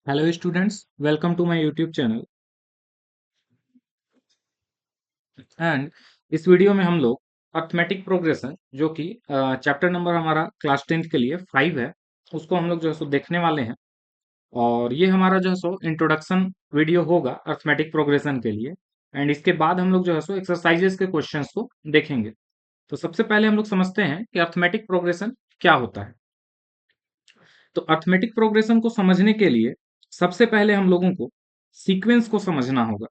Hello students, welcome to my YouTube channel. And इस video में हम लोग अर्थमेटिक प्रोग्रेशन जो कि चैप्टर नंबर हमारा क्लास 10th के लिए 5 है, उसको हम लोग जो है सो देखने वाले हैं। और ये हमारा जो है सो इंट्रोडक्शन वीडियो होगा अर्थमेटिक प्रोग्रेशन के लिए। एंड इसके बाद हम लोग जो है सो एक्सरसाइजेस के क्वेश्चंस को देखेंगे। तो सबसे पहले हम लोग समझते हैं कि अर्थमेटिक प्रोग्रेशन क्या होता है। तो अर्थमेटिक प्रोग्रेशन को समझने के लिए सबसे पहले हम लोगों को सीक्वेंस को समझना होगा।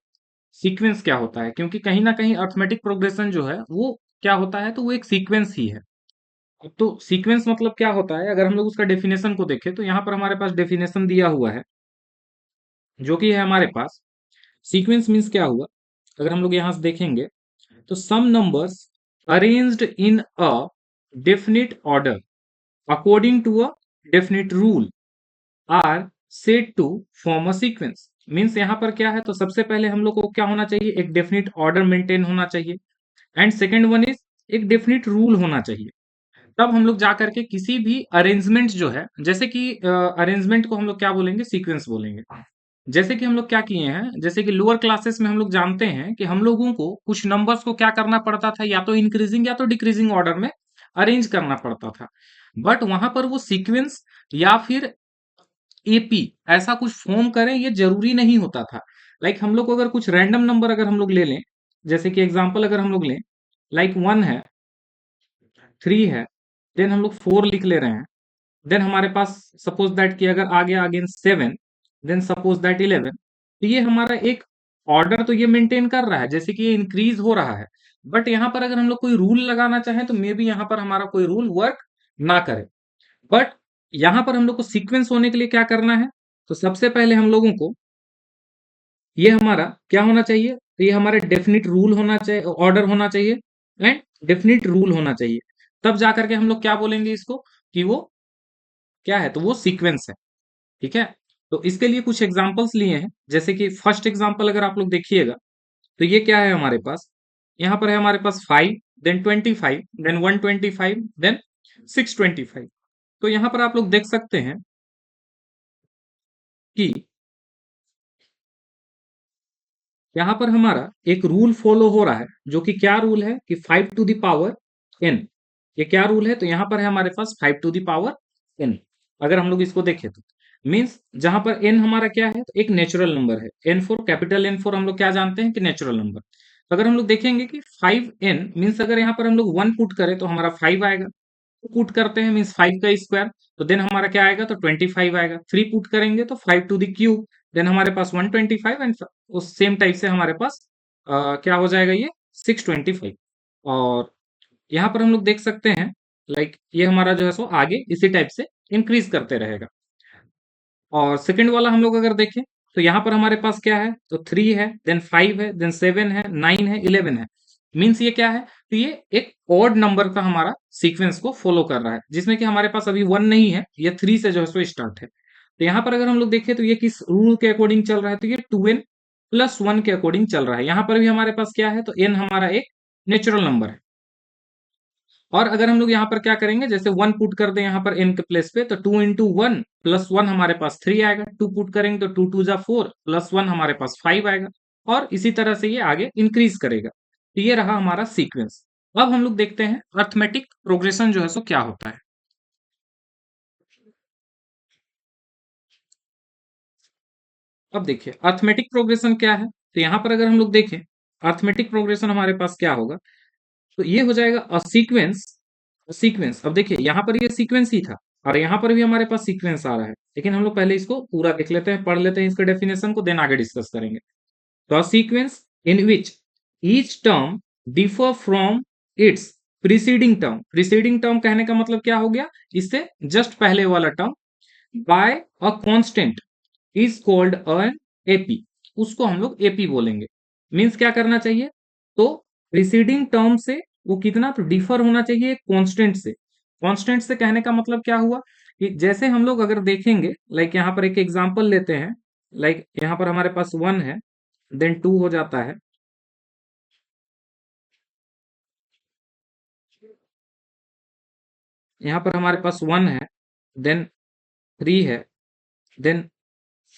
सीक्वेंस क्या होता है, क्योंकि कहीं ना कहीं अर्थमेटिक प्रोग्रेशन जो है वो क्या होता है, तो वो एक सीक्वेंस ही है। तो सीक्वेंस मतलब क्या होता है, अगर हम लोग उसका डेफिनेशन को देखें तो यहाँ पर हमारे पास डेफिनेशन दिया हुआ है जो कि है हमारे पास। सीक्वेंस मीन्स क्या हुआ, अगर हम लोग यहाँ से देखेंगे तो some numbers arranged in a definite order according to a definite rule are said to form a sequence. Means यहाँ पर क्या है, तो सबसे पहले हम लोग को क्या होना चाहिए, एक डेफिनिट ऑर्डर मेंटेन होना चाहिए। एंड सेकेंड वन इज एक डेफिनिट रूल होना चाहिए। तब हम लोग जा करके किसी भी अरेंजमेंट जो है, जैसे कि अरेंजमेंट को हम लोग क्या बोलेंगे, सीक्वेंस बोलेंगे। जैसे कि हम लोग क्या किए हैं, जैसे कि लोअर क्लासेस में हम लोग जानते हैं कि हम लोगों को कुछ नंबर्स को क्या करना पड़ता था, या तो इंक्रीजिंग या तो डिक्रीजिंग ऑर्डर में अरेंज करना पड़ता था। बट वहां पर वो सीक्वेंस या फिर एपी ऐसा कुछ फॉर्म करें ये जरूरी नहीं होता था। लाइक हम लोग को अगर कुछ रैंडम नंबर अगर हम लोग ले लें, जैसे कि एग्जांपल अगर हम लोग लें, लाइक 1 है, 3 है, देन हम लोग 4 लिख ले रहे हैं। देन हमारे पास सपोज दैट कि अगर आ गया अगेन 7, देन सपोज दैट 11। तो ये हमारा एक ऑर्डर तो ये मेंटेन कर रहा है, जैसे कि ये इंक्रीज हो रहा है। बट यहाँ पर अगर हम लोग कोई रूल लगाना चाहें तो मे बी यहाँ पर हमारा कोई रूल वर्क ना करे। बट यहाँ पर हम लोग को सीक्वेंस होने के लिए क्या करना है, तो सबसे पहले हम लोगों को ये हमारा क्या होना चाहिए, तो ये हमारा डेफिनिट रूल होना चाहिए, ऑर्डर होना चाहिए एंड डेफिनिट रूल होना चाहिए। तब जाकर के हम लोग क्या बोलेंगे इसको, कि वो क्या है, तो वो सीक्वेंस है। ठीक है। तो इसके लिए कुछ एग्जांपल्स लिए हैं, जैसे कि फर्स्ट एग्जांपल अगर आप लोग देखिएगा तो ये क्या है हमारे पास, यहाँ पर है हमारे पास 5, देन 25, देन 125, देन 625। तो यहाँ पर आप लोग देख सकते हैं कि यहाँ पर हमारा एक रूल फॉलो हो रहा है, जो कि क्या रूल है कि 5 टू द पावर n। ये क्या रूल है, तो यहाँ पर है हमारे पास 5 टू द पावर n। अगर हम लोग इसको देखें तो मीन्स जहां पर n हमारा क्या है, तो एक नेचुरल नंबर है। n4 कैपिटल n4 हम लोग क्या जानते हैं कि नेचुरल नंबर। तो अगर हम लोग देखेंगे कि 5n मीन्स अगर यहाँ पर हम लोग 1 पुट करें तो हमारा 5 आएगा। पुट करते हैं मीन्स 5 का स्क्वायर, तो देन हमारा क्या आएगा, तो 25 आएगा। 3 पुट करेंगे तो 5 टू द क्यूब, देन हमारे पास 125। एंड उस सेम टाइप से हमारे पास क्या हो जाएगा, ये 625। और यहाँ पर हम लोग देख सकते हैं, लाइक ये हमारा जो है सो आगे इसी टाइप से इंक्रीज करते रहेगा। और सेकंड वाला हम लोग अगर देखें तो यहाँ पर हमारे पास क्या है, तो 3 है, देन 5 है, देन 7 है, 9 है, 11 है। मीन्स ये क्या है, तो ये एक ऑड नंबर का हमारा सीक्वेंस को फॉलो कर रहा है, जिसमें कि हमारे पास अभी 1 नहीं है, ये 3 से जो है सो स्टार्ट है। तो यहाँ पर अगर हम लोग देखें तो ये किस रूल के अकॉर्डिंग चल रहा है, तो ये 2n+1 के अकॉर्डिंग चल रहा है। यहाँ पर भी हमारे पास क्या है, तो n हमारा एक नेचुरल नंबर है। और अगर हम लोग यहाँ पर क्या करेंगे, जैसे 1 पुट कर दें यहाँ पर n के प्लेस पे, तो 2 into 1 + 1 हमारे पास 3 आएगा। 2 पुट करेंगे तो 2 2 जा 4 +1 हमारे पास 5 आएगा। और इसी तरह से ये आगे इंक्रीज करेगा। तो ये रहा हमारा सीक्वेंस। अब हम लोग देखते हैं अर्थमेटिक प्रोग्रेशन जो है सो क्या होता है। अब देखिए अर्थमेटिक प्रोग्रेशन क्या है, तो यहाँ पर अगर हम लोग देखें अर्थमेटिक प्रोग्रेशन हमारे पास क्या होगा, तो ये हो जाएगा अ सीक्वेंस। सीक्वेंस, अब देखिए यहाँ पर ये सीक्वेंस ही था, और यहाँ पर भी हमारे पास सीक्वेंस आ रहा है। लेकिन हम लोग पहले इसको पूरा देख लेते हैं, पढ़ लेते हैं इसका डेफिनेशन को, देन आगे डिस्कस करेंगे। तो a sequence in which each term differ from its preceding term. Preceding term कहने का मतलब क्या हो गया, इससे जस्ट पहले वाला term, by a constant is called an AP. उसको हम लोग एपी बोलेंगे। मीन्स क्या करना चाहिए, तो प्रीसीडिंग टर्म से वो कितना तो डिफर होना चाहिए कांस्टेंट से। कांस्टेंट से कहने का मतलब क्या हुआ, कि जैसे हम लोग अगर देखेंगे, लाइक यहाँ पर एक एग्जांपल लेते हैं। लाइक यहाँ पर हमारे पास 1 है, देन 2 हो जाता है, यहाँ पर हमारे पास 1 है, देन 3 है, देन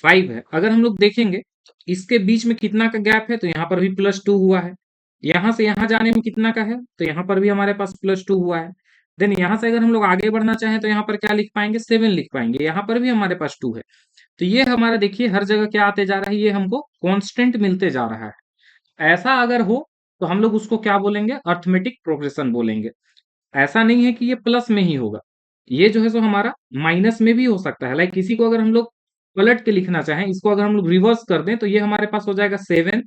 5 है। अगर हम लोग देखेंगे तो इसके बीच में कितना का गैप है, तो यहाँ पर भी +2 हुआ है। यहाँ से यहाँ जाने में कितना का है, तो यहाँ पर भी हमारे पास +2 हुआ है। देन यहाँ से अगर हम लोग आगे बढ़ना चाहें तो यहाँ पर क्या लिख पाएंगे, 7 लिख पाएंगे। यहाँ पर भी हमारे पास 2 है। तो ये हमारा देखिए हर जगह क्या आते जा रहा है, ये हमको कांस्टेंट मिलते जा रहा है। ऐसा अगर हो तो हम लोग उसको क्या बोलेंगे, अर्थमेटिक प्रोग्रेशन बोलेंगे। ऐसा नहीं है कि ये प्लस में ही होगा, ये जो है सो हमारा माइनस में भी हो सकता है। लाइक किसी को अगर हम लोग पलट के लिखना चाहें, इसको अगर हम लोग रिवर्स कर दें तो ये हमारे पास हो जाएगा 7,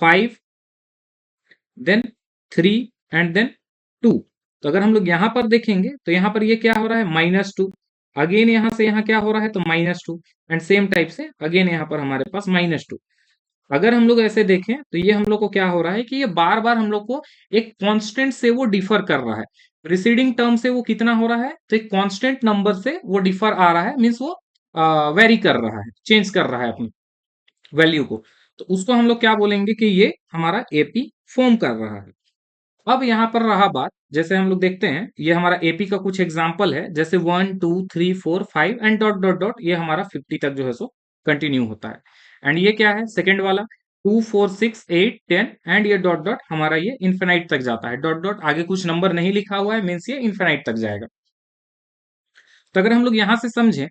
5, देन 3 एंड देन 2। तो अगर हम लोग यहाँ पर देखेंगे तो यहाँ पर ये क्या हो रहा है, -2। अगेन यहाँ से यहाँ क्या हो रहा है, तो -2। एंड सेम टाइप से अगेन यहाँ पर हमारे पास -2। अगर हम लोग ऐसे देखें तो ये हम लोग को क्या हो रहा है कि ये बार बार हम लोग को एक कांस्टेंट से वो डिफर कर रहा है। प्रीसीडिंग टर्म से वो कितना हो रहा है, तो एक कांस्टेंट नंबर से वो डिफर आ रहा है, मीन्स वो वेरी कर रहा है, चेंज कर रहा है अपनी वैल्यू को। तो उसको हम लोग क्या बोलेंगे कि ये हमारा एपी फॉर्म कर रहा है। अब यहाँ पर रहा बात, जैसे हम लोग देखते हैं ये हमारा एपी का कुछ एग्जाम्पल है, जैसे 1 2 3 4 5 एंड डॉट डॉट डॉट, ये हमारा 50 तक जो है सो कंटिन्यू होता है। एंड ये क्या है, सेकंड वाला 2 4 6 8 10 एंड ये डॉट डॉट हमारा ये इन्फिनाइट तक जाता है। डॉट डॉट आगे कुछ नंबर नहीं लिखा हुआ है, मीन्स ये इन्फिनाइट तक जाएगा। तो अगर हम लोग यहाँ से समझें,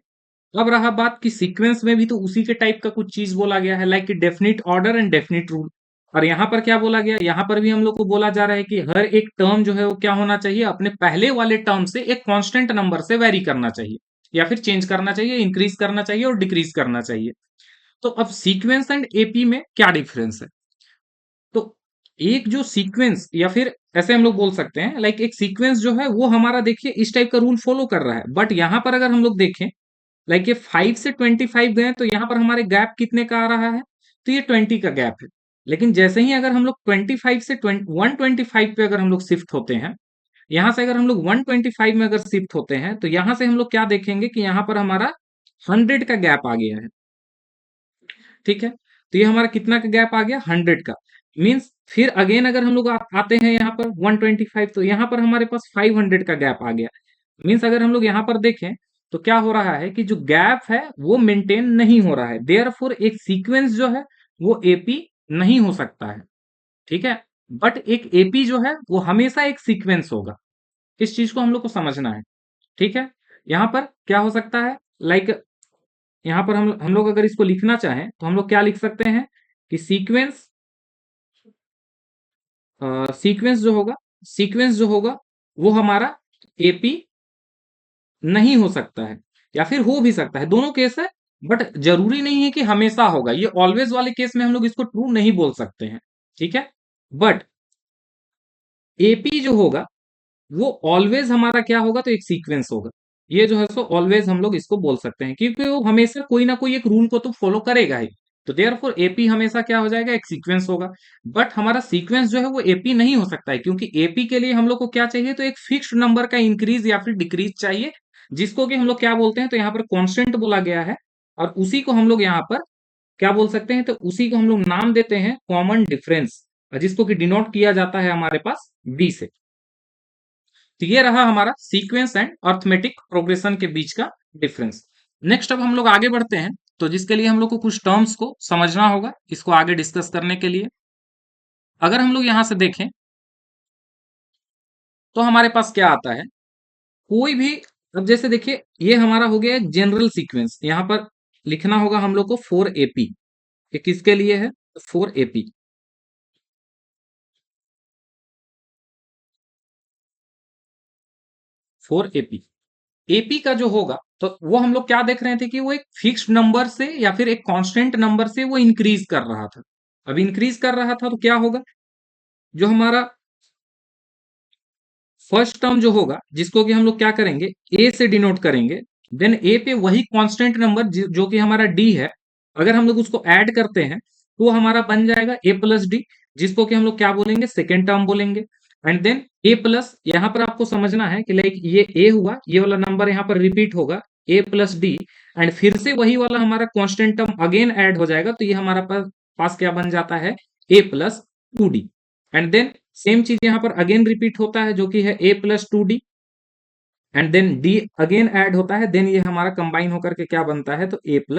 अब रहा बात कि सीक्वेंस में भी तो उसी के टाइप का कुछ चीज बोला गया है, like definite order and definite rule. और यहाँ पर क्या बोला गया, यहाँ पर भी हम लोग को बोला जा रहा है कि हर एक टर्म जो है वो क्या होना चाहिए, अपने पहले वाले टर्म से एक कांस्टेंट नंबर से वेरी करना चाहिए, या फिर चेंज करना चाहिए, इंक्रीज करना चाहिए और डिक्रीज करना चाहिए। तो अब सीक्वेंस एंड एपी में क्या डिफरेंस है, तो एक जो सीक्वेंस, या फिर ऐसे हम लोग बोल सकते हैं, लाइक एक सीक्वेंस जो है वो हमारा देखिए इस टाइप का रूल फॉलो कर रहा है। बट यहाँ पर अगर हम लोग देखें, लाइक ये 5 से 25 गए तो यहाँ पर हमारे गैप कितने का आ रहा है, तो ये 20 का गैप है। लेकिन जैसे ही अगर हम लोग 25 से 125 पे अगर हम लोग शिफ्ट होते हैं, यहाँ से अगर हम लोग 125 में अगर शिफ्ट होते हैं, तो यहाँ से हम लोग क्या देखेंगे कि यहाँ पर हमारा 100 का गैप आ गया है। ठीक है, तो ये हमारा कितना का गैप आ गया, 100 का। मीन्स फिर अगेन अगर हम लोग आते हैं यहाँ पर 125, तो यहाँ पर हमारे पास 500 का गैप आ गया। मीन्स अगर हम लोग यहाँ पर देखें तो क्या हो रहा है कि जो गैप है वो मेंटेन नहीं हो रहा है। देयरफॉर एक सीक्वेंस जो है वो एपी नहीं हो सकता है। ठीक है, बट एक एपी जो है वो हमेशा एक सीक्वेंस होगा। इस चीज को हम लोग को समझना है। ठीक है, यहाँ पर क्या हो सकता है, लाइक यहाँ पर हम लोग अगर इसको लिखना चाहें तो हम लोग क्या लिख सकते हैं कि सीक्वेंस जो होगा वो हमारा एपी नहीं हो सकता है, या फिर हो भी सकता है, दोनों केस है। बट जरूरी नहीं है कि हमेशा होगा, ये ऑलवेज वाले केस में हम लोग इसको ट्रू नहीं बोल सकते हैं। ठीक है, बट एपी जो होगा वो ऑलवेज हमारा क्या होगा, तो एक सीक्वेंस होगा। ये जो है सो ऑलवेज हम लोग इसको बोल सकते हैं, क्योंकि वो हमेशा कोई ना कोई एक रूल को तो फॉलो करेगा ही। तो देयरफॉर एपी हमेशा क्या हो जाएगा, एक सीक्वेंस होगा। बट हमारा सीक्वेंस जो है वो एपी नहीं हो सकता है, क्योंकि एपी के लिए हम लोग को क्या चाहिए, तो एक फिक्स्ड नंबर का इंक्रीज या फिर डिक्रीज चाहिए, जिसको कि हम लोग क्या बोलते हैं, तो यहाँ पर कॉन्स्टेंट बोला गया है। और उसी को हम लोग यहाँ पर क्या बोल सकते हैं, तो उसी को हम लोग नाम देते हैं कॉमन डिफरेंस, जिसको कि डिनोट किया जाता है हमारे पास बी से। तो ये रहा हमारा सीक्वेंस एंड अर्थमेटिक प्रोग्रेशन के बीच का डिफरेंस। नेक्स्ट अब हम लोग आगे बढ़ते हैं, तो जिसके लिए हम लोग को कुछ टर्म्स को समझना होगा इसको आगे डिस्कस करने के लिए। अगर हम लोग यहां से देखें तो हमारे पास क्या आता है, कोई भी, अब जैसे देखिए ये हमारा हो गया जनरल सीक्वेंस, यहां पर लिखना होगा हम लोग को 4AP। ये किसके लिए है, 4AP। 4AP एपी का जो होगा तो वो हम लोग क्या देख रहे थे कि वो एक फिक्स्ड नंबर से या फिर एक कांस्टेंट नंबर से वो इंक्रीज कर रहा था। अब इंक्रीज कर रहा था तो क्या होगा, जो हमारा फर्स्ट टर्म जो होगा जिसको कि हम लोग क्या करेंगे, ए से डिनोट करेंगे। देन ए पे वही कांस्टेंट नंबर जो कि हमारा डी है, अगर हम लोग उसको ऐड करते हैं तो वो हमारा बन जाएगा A+D, जिसको कि हम लोग क्या बोलेंगे, सेकेंड टर्म बोलेंगे। एंड देन ए प्लस, यहाँ पर आपको समझना है कि लाइक ये ए हुआ, ये वाला नंबर यहाँ पर रिपीट होगा A+D, एंड फिर से वही वाला हमारा कांस्टेंट टर्म अगेन ऐड हो जाएगा, तो ये हमारा पास क्या बन जाता है, A+2D। एंड देन सेम चीज यहाँ पर अगेन रिपीट होता है जो कि है A+2D, and then d again add होता है, देन ये हमारा कंबाइन होकर के क्या बनता है, तो A+3D।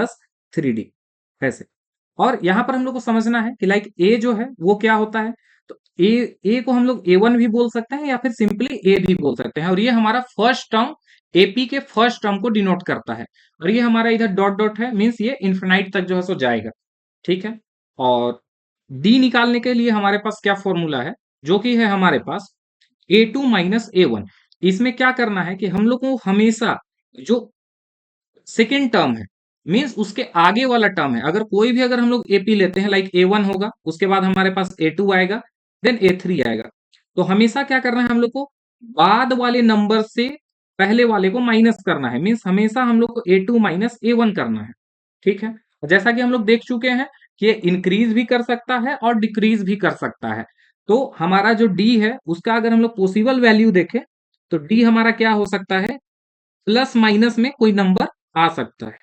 3D ऐसे। और यहाँ पर हम लोग को समझना है कि लाइक ए जो है वो क्या होता है, तो ए को हम लोग A1 भी बोल सकते हैं या फिर सिंपली ए भी बोल सकते हैं, और ये हमारा फर्स्ट टर्म एपी के फर्स्ट टर्म को डिनोट करता है, और ये हमारा इधर डॉट डॉट है, मीन्स ये इन्फिनाइट तक जो है सो जाएगा। ठीक है। और डी निकालने के लिए हमारे पास क्या फॉर्मूला है, जो कि है हमारे पास A2 - A1। इसमें क्या करना है कि हम लोग को हमेशा जो सेकेंड टर्म है, मीन्स उसके आगे वाला टर्म है, अगर कोई भी अगर हम लोग एपी लेते हैं, लाइक A1 होगा, उसके बाद हमारे पास A2 आएगा, देन A3 आएगा, तो हमेशा क्या करना है हम लोग को, बाद वाले नंबर से पहले वाले को माइनस करना है, मीन्स हमेशा हम लोग को A2 - A1 करना है। ठीक है। जैसा कि हम लोग देख चुके हैं कि ये इंक्रीज भी कर सकता है और डिक्रीज भी कर सकता है, तो हमारा जो डी है उसका अगर हम लोग पॉसिबल वैल्यू देखें, तो डी हमारा क्या हो सकता है, प्लस माइनस में कोई नंबर आ सकता है।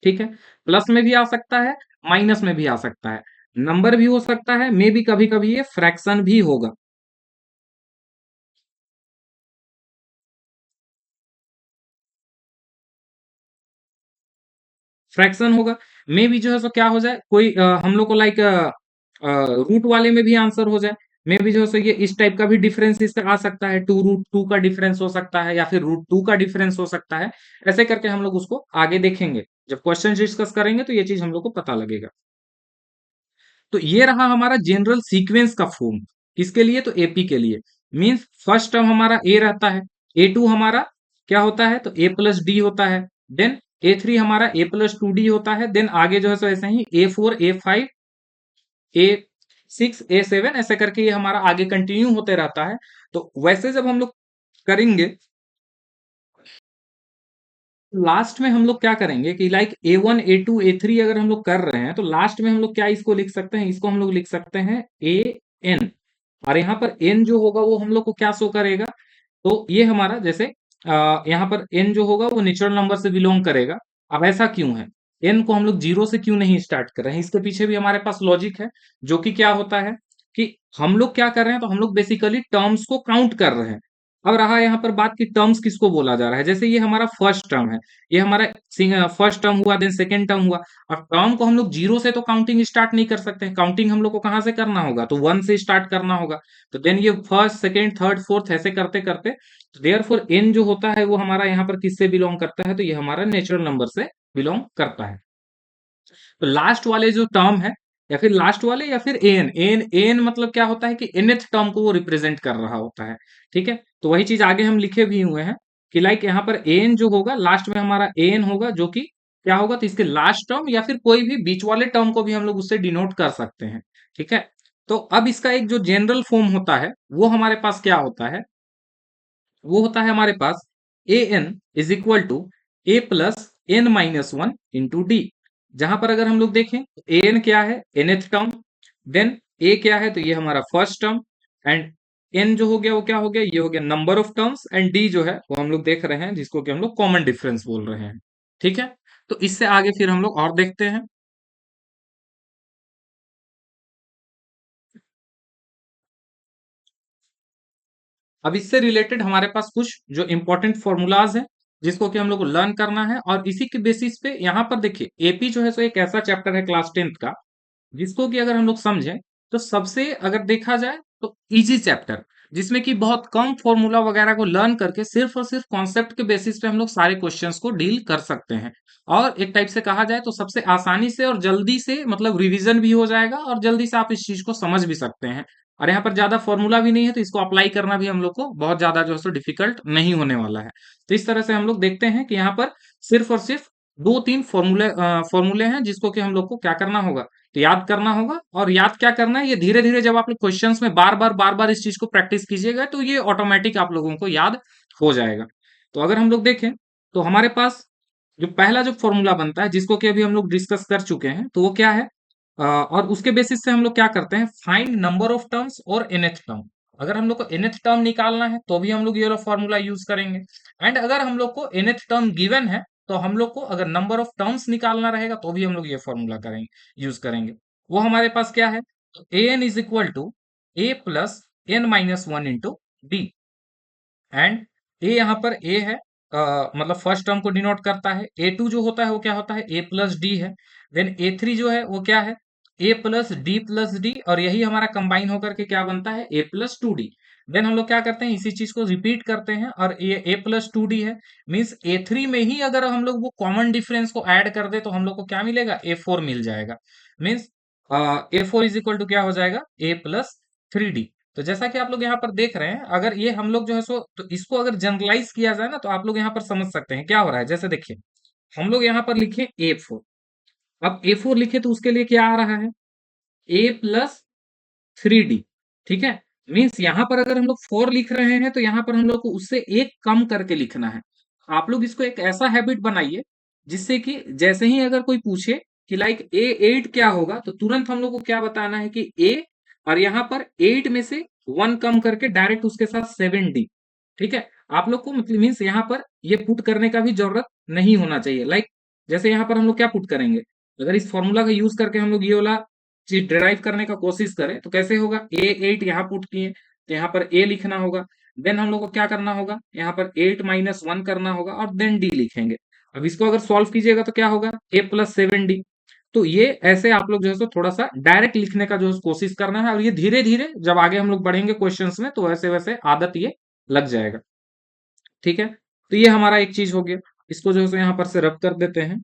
ठीक है। प्लस में भी आ सकता है, माइनस में भी आ सकता है, नंबर भी हो सकता है, मे भी कभी कभी ये फ्रैक्शन भी होगा। फ्रैक्शन होगा, मे भी जो है सो क्या हो जाए, कोई हम लोग को लाइक रूट वाले में भी आंसर हो जाए, मे भी जो है सो ये इस टाइप का भी डिफरेंस इसका आ सकता है, 2√2 का डिफरेंस हो सकता है या फिर √2 का डिफरेंस हो सकता है। ऐसे करके हम लोग उसको आगे देखेंगे, जब क्वेश्चन डिस्कस करेंगे तो ये चीज हम लोग को पता लगेगा। तो ये रहा हमारा जनरल सीक्वेंस का फॉर्म, किसके लिए, तो एपी के लिए। मींस फर्स्ट टर्म हमारा ए रहता है, A2 हमारा क्या होता है, तो A+D होता है, देन A3 हमारा A+2D होता है, देन आगे जो है सो ऐसे ही A4 A5 A6 A7 ऐसे करके ये हमारा आगे कंटिन्यू होते रहता है। तो वैसे जब हम लोग करेंगे, लास्ट में हम लोग क्या करेंगे कि लाइक A1 A2 A3 अगर हम लोग कर रहे हैं, तो लास्ट में हम लोग क्या इसको लिख सकते हैं, इसको हम लोग लिख सकते हैं AN, और यहाँ पर N जो होगा वो हम लोग को क्या शो करेगा, तो ये हमारा जैसे यहाँ पर N जो होगा वो नेचुरल नंबर से बिलोंग करेगा। अब ऐसा क्यों है, N को हम लोग जीरो से क्यों नहीं स्टार्ट कर रहे हैं, इसके पीछे भी हमारे पास लॉजिक है, जो कि क्या होता है कि हम लोग क्या कर रहे हैं, तो हम लोग बेसिकली टर्म्स को काउंट कर रहे हैं। अब रहा यहाँ पर बात की टर्म्स किसको बोला जा रहा है, जैसे ये हमारा फर्स्ट टर्म है, ये हमारा फर्स्ट टर्म हुआ, देन सेकेंड टर्म हुआ। अब टर्म को हम लोग जीरो से तो काउंटिंग स्टार्ट नहीं कर सकते, काउंटिंग हम लोग को कहाँ से करना होगा, तो वन से स्टार्ट करना होगा। तो देन ये फर्स्ट सेकेंड थर्ड फोर्थ ऐसे करते करते, देयरफॉर एन जो होता है वो हमारा यहाँ पर किससे बिलोंग करता है, तो ये हमारा नेचुरल नंबर से बिलोंग करता है। तो लास्ट वाले जो टर्म है, या फिर लास्ट वाले या फिर एन एन एन मतलब क्या होता है कि nth टर्म को वो रिप्रेजेंट कर रहा होता है। ठीक है। तो वही चीज आगे हम लिखे भी हुए हैं कि लाइक यहाँ पर एन जो होगा लास्ट में हमारा एन होगा, जो कि क्या होगा, तो इसके लास्ट टर्म या फिर कोई भी बीच वाले टर्म को भी हम लोग उससे डिनोट कर सकते हैं। ठीक है। तो अब इसका एक जो जनरल फॉर्म होता है वो हमारे पास क्या होता है, वो होता है हमारे पास AN = A+N-1 × D। जहां पर अगर हम लोग देखें तो AN क्या है, nth टर्म, देन A क्या है, तो ये हमारा फर्स्ट टर्म, एंड N जो हो गया वो क्या हो गया, ये हो गया number of terms, and D जो है वो हम लोग देख रहे हैं जिसको कि हम लोग कॉमन डिफरेंस बोल रहे हैं। ठीक है। तो इससे आगे फिर हम लोग और देखते हैं। अब इससे रिलेटेड हमारे पास कुछ जो इंपॉर्टेंट फॉर्मूलाज हैं जिसको कि हम लोग को लर्न करना है, और इसी के बेसिस पे यहाँ पर देखिए एपी जो है सो एक ऐसा चैप्टर है क्लास 10th का जिसको कि अगर हम लोग समझें तो सबसे अगर देखा जाए तो इजी चैप्टर, जिसमें कि बहुत कम फॉर्मूला वगैरह को लर्न करके सिर्फ और सिर्फ कॉन्सेप्ट के बेसिस पे हम लोग सारे क्वेश्चंस को डील कर सकते हैं। और एक टाइप से कहा जाए तो सबसे आसानी से और जल्दी से मतलब रिवीजन भी हो जाएगा और जल्दी से आप इस चीज को समझ भी सकते हैं। और यहाँ पर ज्यादा फॉर्मूला भी नहीं है, तो इसको अप्लाई करना भी हम लोग को बहुत ज्यादा जो है सो डिफिकल्ट नहीं होने वाला है। तो इस तरह से हम लोग देखते हैं कि यहाँ पर सिर्फ और सिर्फ दो तीन फॉर्मूले हैं जिसको कि हम लोग को क्या करना होगा, तो याद करना होगा। और याद क्या करना है, ये धीरे धीरे जब आप लोग क्वेश्चंस में बार बार इस चीज को प्रैक्टिस कीजिएगा तो ये ऑटोमेटिक आप लोगों को याद हो जाएगा। तो अगर हम लोग देखें तो हमारे पास जो पहला जो फॉर्मूला बनता है जिसको कि अभी हम लोग डिस्कस कर चुके हैं, तो वो क्या है, और उसके बेसिस से हम लोग क्या करते हैं, फाइंड नंबर ऑफ टर्म्स और nth टर्म। अगर हम लोग को nth टर्म निकालना है तो भी हम लोग ये वाला फॉर्मूला यूज करेंगे, एंड अगर हम लोग को nth टर्म गिवन है तो हम लोग को अगर नंबर ऑफ टर्म्स निकालना रहेगा तो भी हम लोग ये फॉर्मूला करेंगे, यूज करेंगे। वो हमारे पास क्या है, AN = A+N-1 × D, एंड ए यहाँ पर ए है, मतलब फर्स्ट टर्म को डिनोट करता है। A2 जो होता है वो क्या होता है, A प्लस डी है। देन A3 जो है वो क्या है, A प्लस डी, और यही हमारा कंबाइन होकर के क्या बनता है, A plus two d. Then हम लोग क्या करते हैं, इसी चीज को रिपीट करते हैं, और ये A प्लस टू डी है। मीन्स A3 में ही अगर हम लोग वो कॉमन डिफरेंस को ऐड कर दे तो हम लोग को क्या मिलेगा, A4 मिल जाएगा। Means A4 is equal to क्या हो जाएगा, A प्लस थ्री डी। तो जैसा कि आप लोग यहाँ पर देख रहे हैं, अगर ये हम लोग जो है सो, तो इसको अगर जनरलाइज किया जाए ना, तो आप लोग यहाँ पर समझ सकते हैं क्या हो रहा है। जैसे देखिए, हम लोग यहाँ पर लिखे A4। अब A4 लिखे तो उसके लिए क्या आ रहा है, A प्लस थ्री डी। ठीक है, मीन्स यहाँ पर अगर हम लोग 4 लिख रहे हैं तो यहाँ पर हम लोग को उससे एक कम करके लिखना है। आप लोग इसको एक ऐसा हैबिट बनाइए जिससे कि जैसे ही अगर कोई पूछे कि लाइक A8 क्या होगा, तो तुरंत हम लोग को क्या बताना है कि A, और यहाँ पर 8 में से 1 कम करके डायरेक्ट उसके साथ 7D। ठीक है, आप लोग को मतलब मीन्स यहाँ पर ये पुट करने का भी जरूरत नहीं होना चाहिए। लाइक जैसे यहाँ पर हम लोग क्या पुट करेंगे, अगर इस फॉर्मूला का यूज करके हम लोग ये वाला चीज डिराइव करने का कोशिश करें तो कैसे होगा, A8 यहाँ पुट किए तो यहाँ पर A लिखना होगा। देन हम लोग को क्या करना होगा, यहाँ पर 8 - 1 करना होगा और देन D लिखेंगे। अब इसको अगर सॉल्व कीजिएगा तो क्या होगा, A प्लस 7D। तो ये ऐसे आप लोग जो है सो थोड़ा सा डायरेक्ट लिखने का जो है कोशिश करना है, और ये धीरे धीरे जब आगे हम लोग बढ़ेंगे क्वेश्चंस में तो वैसे वैसे आदत ये लग जाएगा। ठीक है, तो ये हमारा एक चीज हो गया। इसको जो है सो यहाँ पर से रब कर देते हैं।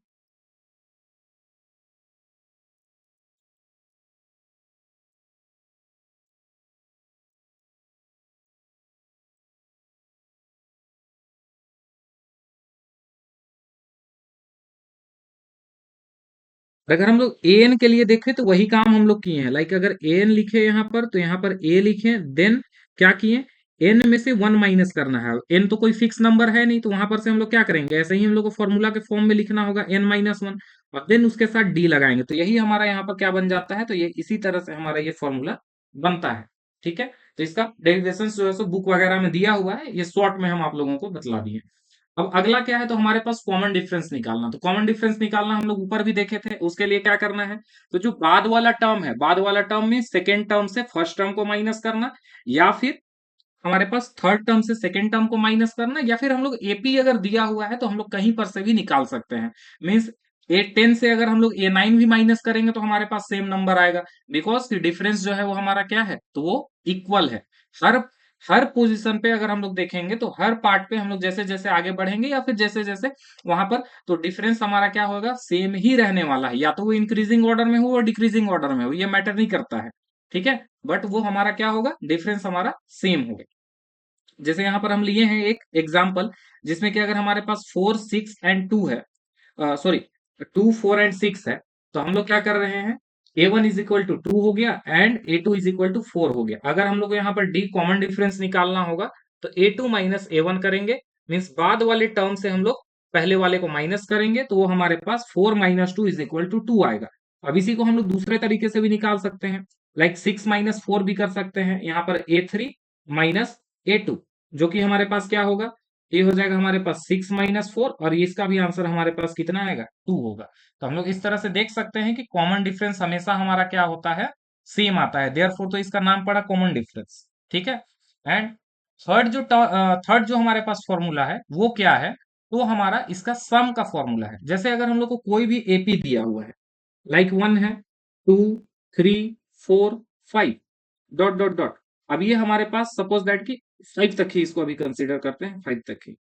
अगर हम लोग ए एन के लिए देखें तो वही काम हम लोग किए हैं। लाइक अगर ए एन लिखे यहाँ पर तो यहाँ पर ए लिखे, देन क्या किए, एन में से 1 माइनस करना है। एन तो कोई फिक्स नंबर है नहीं, तो वहां पर से हम लोग क्या करेंगे, ऐसे ही हम लोग को फॉर्मूला के फॉर्म में लिखना होगा N - 1, और देन उसके साथ डी लगाएंगे, तो यही हमारा यहाँ पर क्या बन जाता है। तो ये इसी तरह से हमारा ये फॉर्मूला बनता है। ठीक है, तो इसका डेरिवेशन जो है सो बुक वगैरह में दिया हुआ है, ये शॉर्ट में हम आप लोगों को बतला दिए। अब अगला क्या है, तो हमारे पास कॉमन डिफरेंस निकालना। तो कॉमन डिफरेंस निकालना हम लोग ऊपर भी देखे थे, उसके लिए क्या करना है, तो जो बाद वाला टर्म है, बाद वाला टर्म में सेकेंड टर्म से फर्स्ट टर्म को माइनस करना, या फिर हमारे पास थर्ड टर्म से सेकेंड टर्म को माइनस करना, या फिर हम लोग एपी अगर दिया हुआ है तो हम लोग कहीं पर से भी निकाल सकते हैं। मीन्स A10 से अगर हम लोग A9 भी माइनस करेंगे तो हमारे पास सेम नंबर आएगा, बिकॉज डिफरेंस जो है वो हमारा क्या है, तो वो इक्वल है। हर हर पोजीशन पे अगर हम लोग देखेंगे तो हर पार्ट पे हम लोग जैसे जैसे आगे बढ़ेंगे या फिर जैसे जैसे वहां पर, तो डिफरेंस हमारा क्या होगा, सेम ही रहने वाला है। या तो वो इंक्रीजिंग ऑर्डर में हो और डिक्रीजिंग ऑर्डर में हो, ये मैटर नहीं करता है। ठीक है, बट वो हमारा क्या होगा, डिफरेंस हमारा सेम होगा। जैसे यहाँ पर हम लिए हैं एक एग्जाम्पल, जिसमें कि अगर हमारे पास 4 6 एंड 2 है, सॉरी 2 4 एंड 6 है, तो हम लोग क्या कर रहे हैं, A1 इज इक्वल टू 2 हो गया and A2 is equal to 4 हो गया। अगर हम लोग को यहाँ पर डी कॉमन डिफरेंस निकालना होगा तो A2 माइनस A1 करेंगे, मीन्स बाद वाले टर्म से हम लोग पहले वाले को माइनस करेंगे, तो वो हमारे पास 4 - 2 इज इक्वल टू 2 आएगा। अब इसी को हम लोग दूसरे तरीके से भी निकाल सकते हैं, लाइक 6 - 4 भी कर सकते हैं। यहाँ पर A3 - A2, जो कि हमारे पास क्या होगा, ये हो जाएगा हमारे पास 6 - 4, और इसका भी आंसर हमारे पास कितना आएगा, 2 होगा। तो हम लोग इस तरह से देख सकते हैं कि कॉमन डिफरेंस हमेशा हमारा क्या होता है, सेम आता है। देयरफॉर तो इसका नाम पड़ा कॉमन डिफरेंस। ठीक है, एंड थर्ड जो हमारे पास फॉर्मूला है वो क्या है, तो हमारा इसका सम का फॉर्मूला है। जैसे अगर हम लोग को कोई भी एपी दिया हुआ है, लाइक 1 है, 2 3 4 5, डॉट डॉट डॉट। अब ये हमारे पास सपोज दैट कि 5 तक ही इसको अभी कंसीडर करते हैं, 5 तक ही।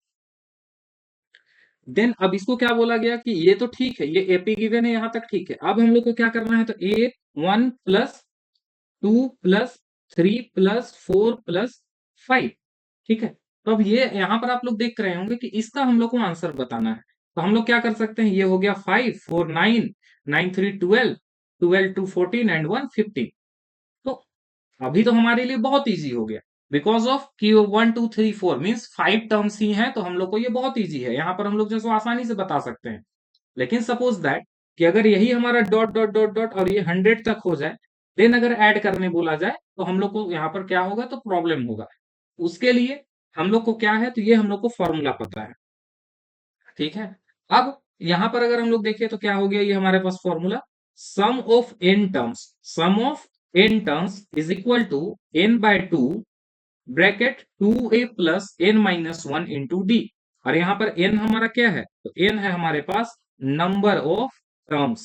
देन अब इसको क्या बोला गया कि ये तो ठीक है, ये एपी गिवन है, यहां तक ठीक है। अब हम लोग को क्या करना है, तो ए 1 + 2 + 3 + 4 + 5। ठीक है, तो अब ये यहाँ पर आप लोग देख रहे होंगे कि इसका हम लोग को आंसर बताना है। तो हम लोग क्या कर सकते हैं, ये हो गया 5 4 9 9 3 12, 12 2 14 एंड 1 15। तो अभी तो हमारे लिए बहुत इजी हो गया, बिकॉज ऑफ कि 1 2 3 4 मीन्स 5 टर्म्स ही हैं, तो हम लोग को ये बहुत इजी है। यहाँ पर हम लोग जैसे आसानी से बता सकते हैं। लेकिन सपोज दैट कि अगर यही हमारा डॉट डॉट डॉट डॉट और ये 100 तक हो जाए, देन अगर ऐड करने बोला जाए तो हम लोग को यहाँ पर क्या होगा, तो प्रॉब्लम होगा। उसके लिए हम लोग को क्या है, तो ये हम लोग को फॉर्मूला पता है। ठीक है, अब यहां पर अगर हम लोग देखें तो क्या हो गया, ये हमारे पास formula, sum of n terms is equal to N/2 bracket 2A + N - 1 into d. और यहाँ पर n हमारा क्या है, तो n है हमारे पास number of terms,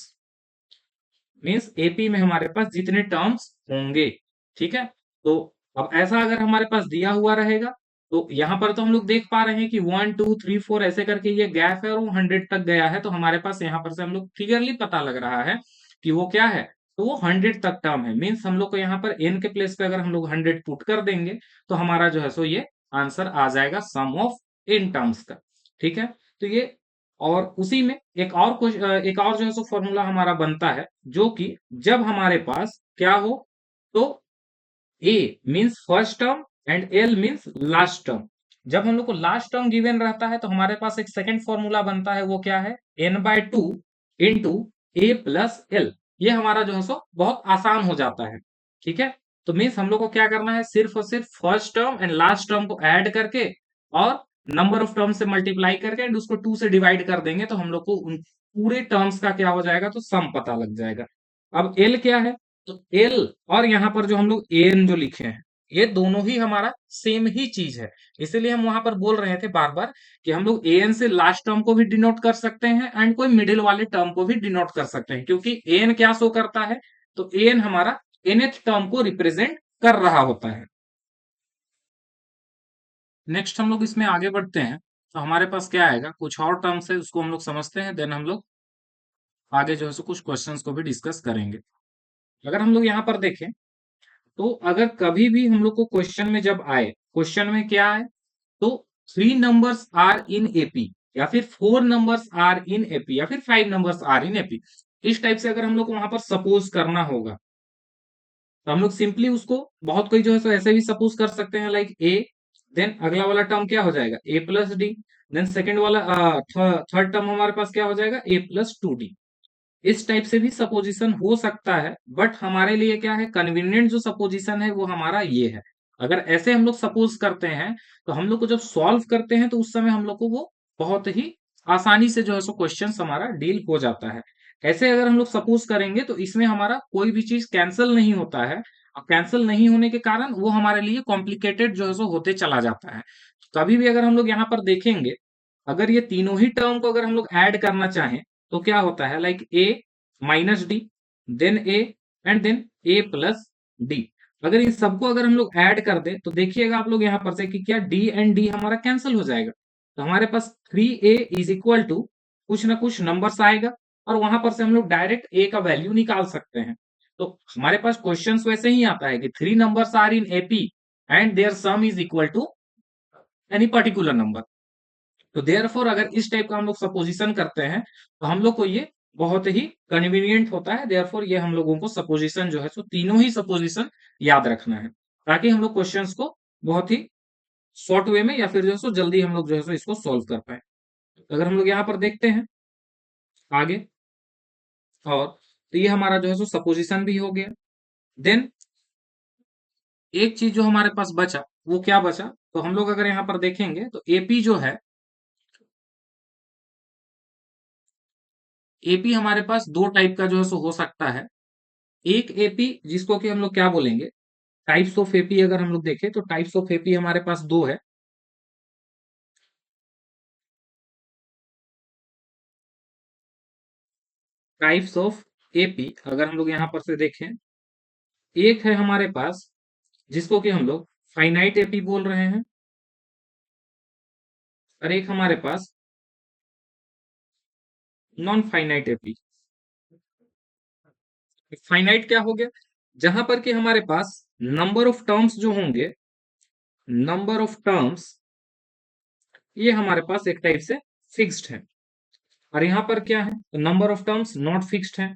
means AP में हमारे पास जितने टर्म्स होंगे। ठीक है, तो अब ऐसा अगर हमारे पास दिया हुआ रहेगा, तो यहाँ पर तो हम लोग देख पा रहे हैं कि 1 2 3 4 ऐसे करके ये गैप है और वो 100 तक गया है, तो हमारे पास यहाँ पर से हम लोग क्लियरली पता लग रहा है कि वो क्या है, तो वो 100 तक टर्म है। मीन्स हम लोग को यहाँ पर एन के प्लेस पे अगर हम लोग 100 पुट कर देंगे, तो हमारा जो है सो ये आंसर आ जाएगा सम ऑफ इन टर्म्स का। ठीक है, तो ये, और उसी में एक और जो है सो फॉर्मूला हमारा बनता है, जो कि जब हमारे पास क्या हो, तो a means first term and l means last term. जब हम लोग को लास्ट टर्म गिवन रहता है, तो हमारे पास एक सेकंड फॉर्मूला बनता है, वो क्या है, n/2 इंटू ए प्लस एल। ये हमारा जो है सो बहुत आसान हो जाता है। ठीक है, तो मीन्स हम लोग को क्या करना है, सिर्फ और सिर्फ first term and last term को ऐड करके और नंबर ऑफ टर्म से मल्टीप्लाई करके एंड उसको 2 से डिवाइड कर देंगे, तो हम लोग को उन पूरे टर्म्स का क्या हो जाएगा, तो सम पता लग जाएगा। अब एल क्या है, तो एल और यहाँ पर जो हम लोग एन जो लिखे हैं, ये दोनों ही हमारा सेम ही चीज है। इसीलिए हम वहां पर बोल रहे थे बार बार कि हम लोग एन से लास्ट टर्म को भी डिनोट कर सकते हैं एंड कोई मिडिल वाले टर्म को भी डिनोट कर सकते हैं, क्योंकि एन क्या शो करता है, तो एन हमारा nth टर्म को रिप्रेजेंट कर रहा होता है। नेक्स्ट हम लोग इसमें आगे बढ़ते हैं, तो हमारे पास क्या आएगा, कुछ और टर्म्स है उसको हम लोग समझते हैं, देन हम लोग आगे जो है सो कुछ क्वेश्चंस को भी डिस्कस करेंगे। अगर हम लोग यहाँ पर देखें, तो अगर कभी भी हम लोग को क्वेश्चन में जब आए, क्वेश्चन में क्या आए, तो 3 नंबर्स आर इन एपी, या फिर 4 नंबर्स आर इन एपी, या फिर 5 नंबर्स आर इन एपी, इस टाइप से अगर हम लोग को वहां पर सपोज करना होगा, तो हम लोग सिंपली उसको, बहुत कोई जो है सो ऐसे भी सपोज कर सकते हैं, लाइक ए, देन अगला वाला टर्म क्या हो जाएगा, ए प्लस डी, देन सेकेंड वाला थर्ड टर्म हमारे पास क्या हो जाएगा, ए प्लस 2d। इस टाइप से भी सपोजिशन हो सकता है, बट हमारे लिए क्या है, कन्वीनियंट जो सपोजिशन है वो हमारा ये है। अगर ऐसे हम लोग सपोज करते हैं, तो हम लोग को जब सॉल्व करते हैं, तो उस समय हम लोग को वो बहुत ही आसानी से जो है सो क्वेश्चन हमारा डील हो जाता है। ऐसे अगर हम लोग सपोज करेंगे, तो इसमें हमारा कोई भी चीज कैंसिल नहीं होता है, और कैंसिल नहीं होने के कारण वो हमारे लिए कॉम्प्लिकेटेड जो है सो होते चला जाता है। कभी भी अगर हम लोग यहाँ पर देखेंगे, अगर ये तीनों ही टर्म को अगर हम लोग ऐड करना चाहें, तो क्या होता है, like a minus d, then a, and then a plus d. अगर इन सबको अगर हम लोग ऐड कर दें, तो देखिएगा आप लोग यहाँ पर से कि क्या डी एंड डी हमारा कैंसिल हो जाएगा, तो हमारे पास 3a इज इक्वल टू कुछ ना कुछ नंबर्स आएगा, और वहां पर से हम लोग डायरेक्ट ए का वैल्यू निकाल सकते हैं। तो हमारे पास क्वेश्चन वैसे ही आता है कि 3 numbers are in AP and their sum is equal to any particular number. तो देयरफॉर अगर इस टाइप का हम लोग सपोजिशन करते हैं, तो हम लोग को ये बहुत ही कन्वीनियंट होता है। देयरफॉर ये हम लोगों को सपोजिशन जो है सो तीनों ही सपोजिशन याद रखना है, ताकि हम लोग क्वेश्चंस को बहुत ही शॉर्ट वे में या फिर जो है सो जल्दी हम लोग जो है सो इसको सॉल्व कर पाए। अगर हम लोग यहाँ पर देखते हैं आगे, और तो ये हमारा जो है सो सपोजिशन भी हो गया। देन एक चीज जो हमारे पास बचा, वो क्या बचा, तो हम लोग अगर यहाँ पर देखेंगे, तो एपी जो है, एपी हमारे पास दो टाइप का जो है सो हो सकता है। एक एपी जिसको कि हम लोग क्या बोलेंगे, टाइप्स ऑफ एपी अगर हम लोग देखें, तो टाइप्स ऑफ एपी हमारे पास दो है। टाइप्स ऑफ एपी अगर हम लोग यहाँ पर से देखें, एक है हमारे पास जिसको कि हम लोग फाइनाइट एपी बोल रहे हैं, और एक हमारे पास नॉन फाइनाइट एपी। फाइनाइट क्या हो गया, जहां पर कि हमारे पास नंबर ऑफ टर्म्स जो होंगे, नंबर ऑफ टर्म्स ये हमारे पास एक टाइप से फिक्स्ड है, और यहाँ पर क्या है, number of terms not fixed है।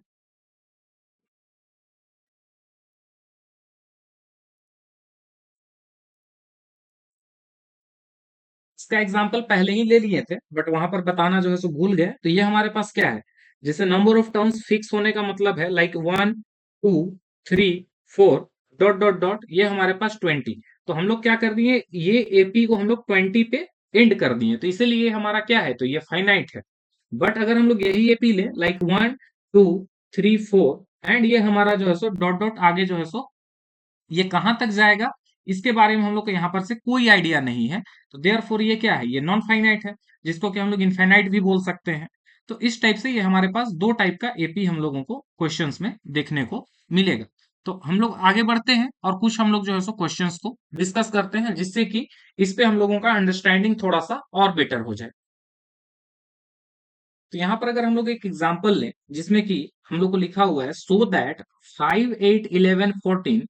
इसका एग्जाम्पल पहले ही ले लिए थे, बट वहां पर बताना जो है सो भूल गए। तो ये हमारे पास क्या है, जैसे नंबर ऑफ टर्म्स फिक्स होने का मतलब है, लाइक 1 2 3 4 डॉट डॉट डॉट, ये हमारे पास 20। तो हम लोग क्या कर दिए, ये एपी को हम लोग 20 पे एंड कर दिए, तो इसीलिए ये हमारा क्या है, तो ये फाइनाइट है। बट अगर हम लोग यही एपी ले, लाइक 1 2 3 4, एंड ये हमारा जो है सो डॉट डॉट आगे जो है सो ये कहां तक जाएगा, इसके बारे में हम लोग को यहाँ पर से कोई आइडिया नहीं है। तो देयरफॉर ये क्या है, ये नॉन फाइनाइट है, जिसको कि हम लोग इनफाइनाइट भी बोल सकते हैं। तो इस टाइप से ये हमारे पास दो टाइप का एपी हम लोगों को क्वेश्चंस में देखने को मिलेगा। तो हम लोग आगे बढ़ते हैं और कुछ हम लोग जो है सो क्वेश्चंस को डिस्कस करते हैं, जिससे कि इस पे हम लोगों का अंडरस्टैंडिंग थोड़ा सा और बेटर हो जाए। तो यहाँ पर अगर हम लोग एक एग्जांपल लें, जिसमें कि हम लोग को लिखा हुआ है so that 5 8 11 14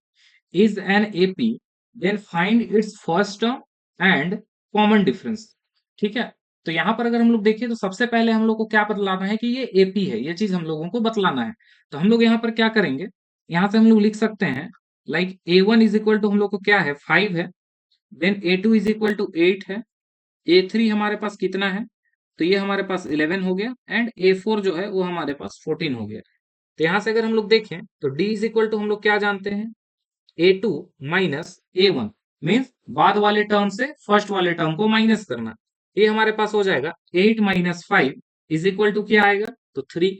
is an AP, then find its first term and common difference। ठीक है, तो यहाँ पर अगर हम लोग देखें तो सबसे पहले हम लोग को क्या बतलाना है कि ये एपी है, ये चीज हम लोगों को बतलाना है। तो हम लोग यहाँ पर क्या करेंगे, यहाँ से हम लोग लिख सकते हैं like A1 is equal to हम लोग को क्या है 5 है, then A2 is equal to 8 है, A3 हमारे पास कितना है, तो ये हमारे पास 11 हो गया, एंड A4 जो है वो हमारे पास 14 हो गया। तो यहाँ से अगर हम लोग देखें तो D इज इक्वल टू हम लोग क्या जानते हैं, A2 माइनस A1, मीन्स बाद वाले टर्म से फर्स्ट वाले टर्म को माइनस करना। ये हमारे पास हो जाएगा 8 माइनस 5 इज इक्वल टू क्या आएगा, तो 3।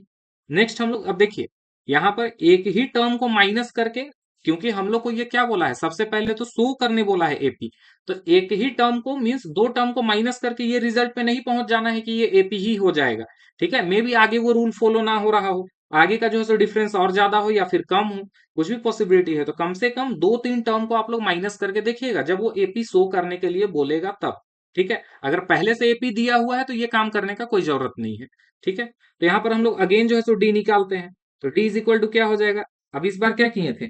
नेक्स्ट हम लोग अब देखिए, यहाँ पर एक ही टर्म को माइनस करके, क्योंकि हम लोग को ये क्या बोला है, सबसे पहले तो शो करने बोला है एपी, तो एक ही टर्म को मीन्स दो टर्म को माइनस करके ये रिजल्ट पे नहीं पहुंच जाना है कि ये एपी ही हो जाएगा। ठीक है, मे बी आगे वो रूल फॉलो ना हो रहा हो, आगे का जो है सो डिफरेंस और ज्यादा हो या फिर कम हो, कुछ भी पॉसिबिलिटी है। तो कम से कम दो तीन टर्म को आप लोग माइनस करके देखिएगा जब वो एपी शो करने के लिए बोलेगा तब। ठीक है, अगर पहले से एपी दिया हुआ है तो ये काम करने का कोई जरूरत नहीं है। ठीक है, तो यहाँ पर हम लोग अगेन जो है सो डी निकालते हैं, तो डी इज इक्वल टू क्या हो जाएगा, अब इस बार क्या किए थे,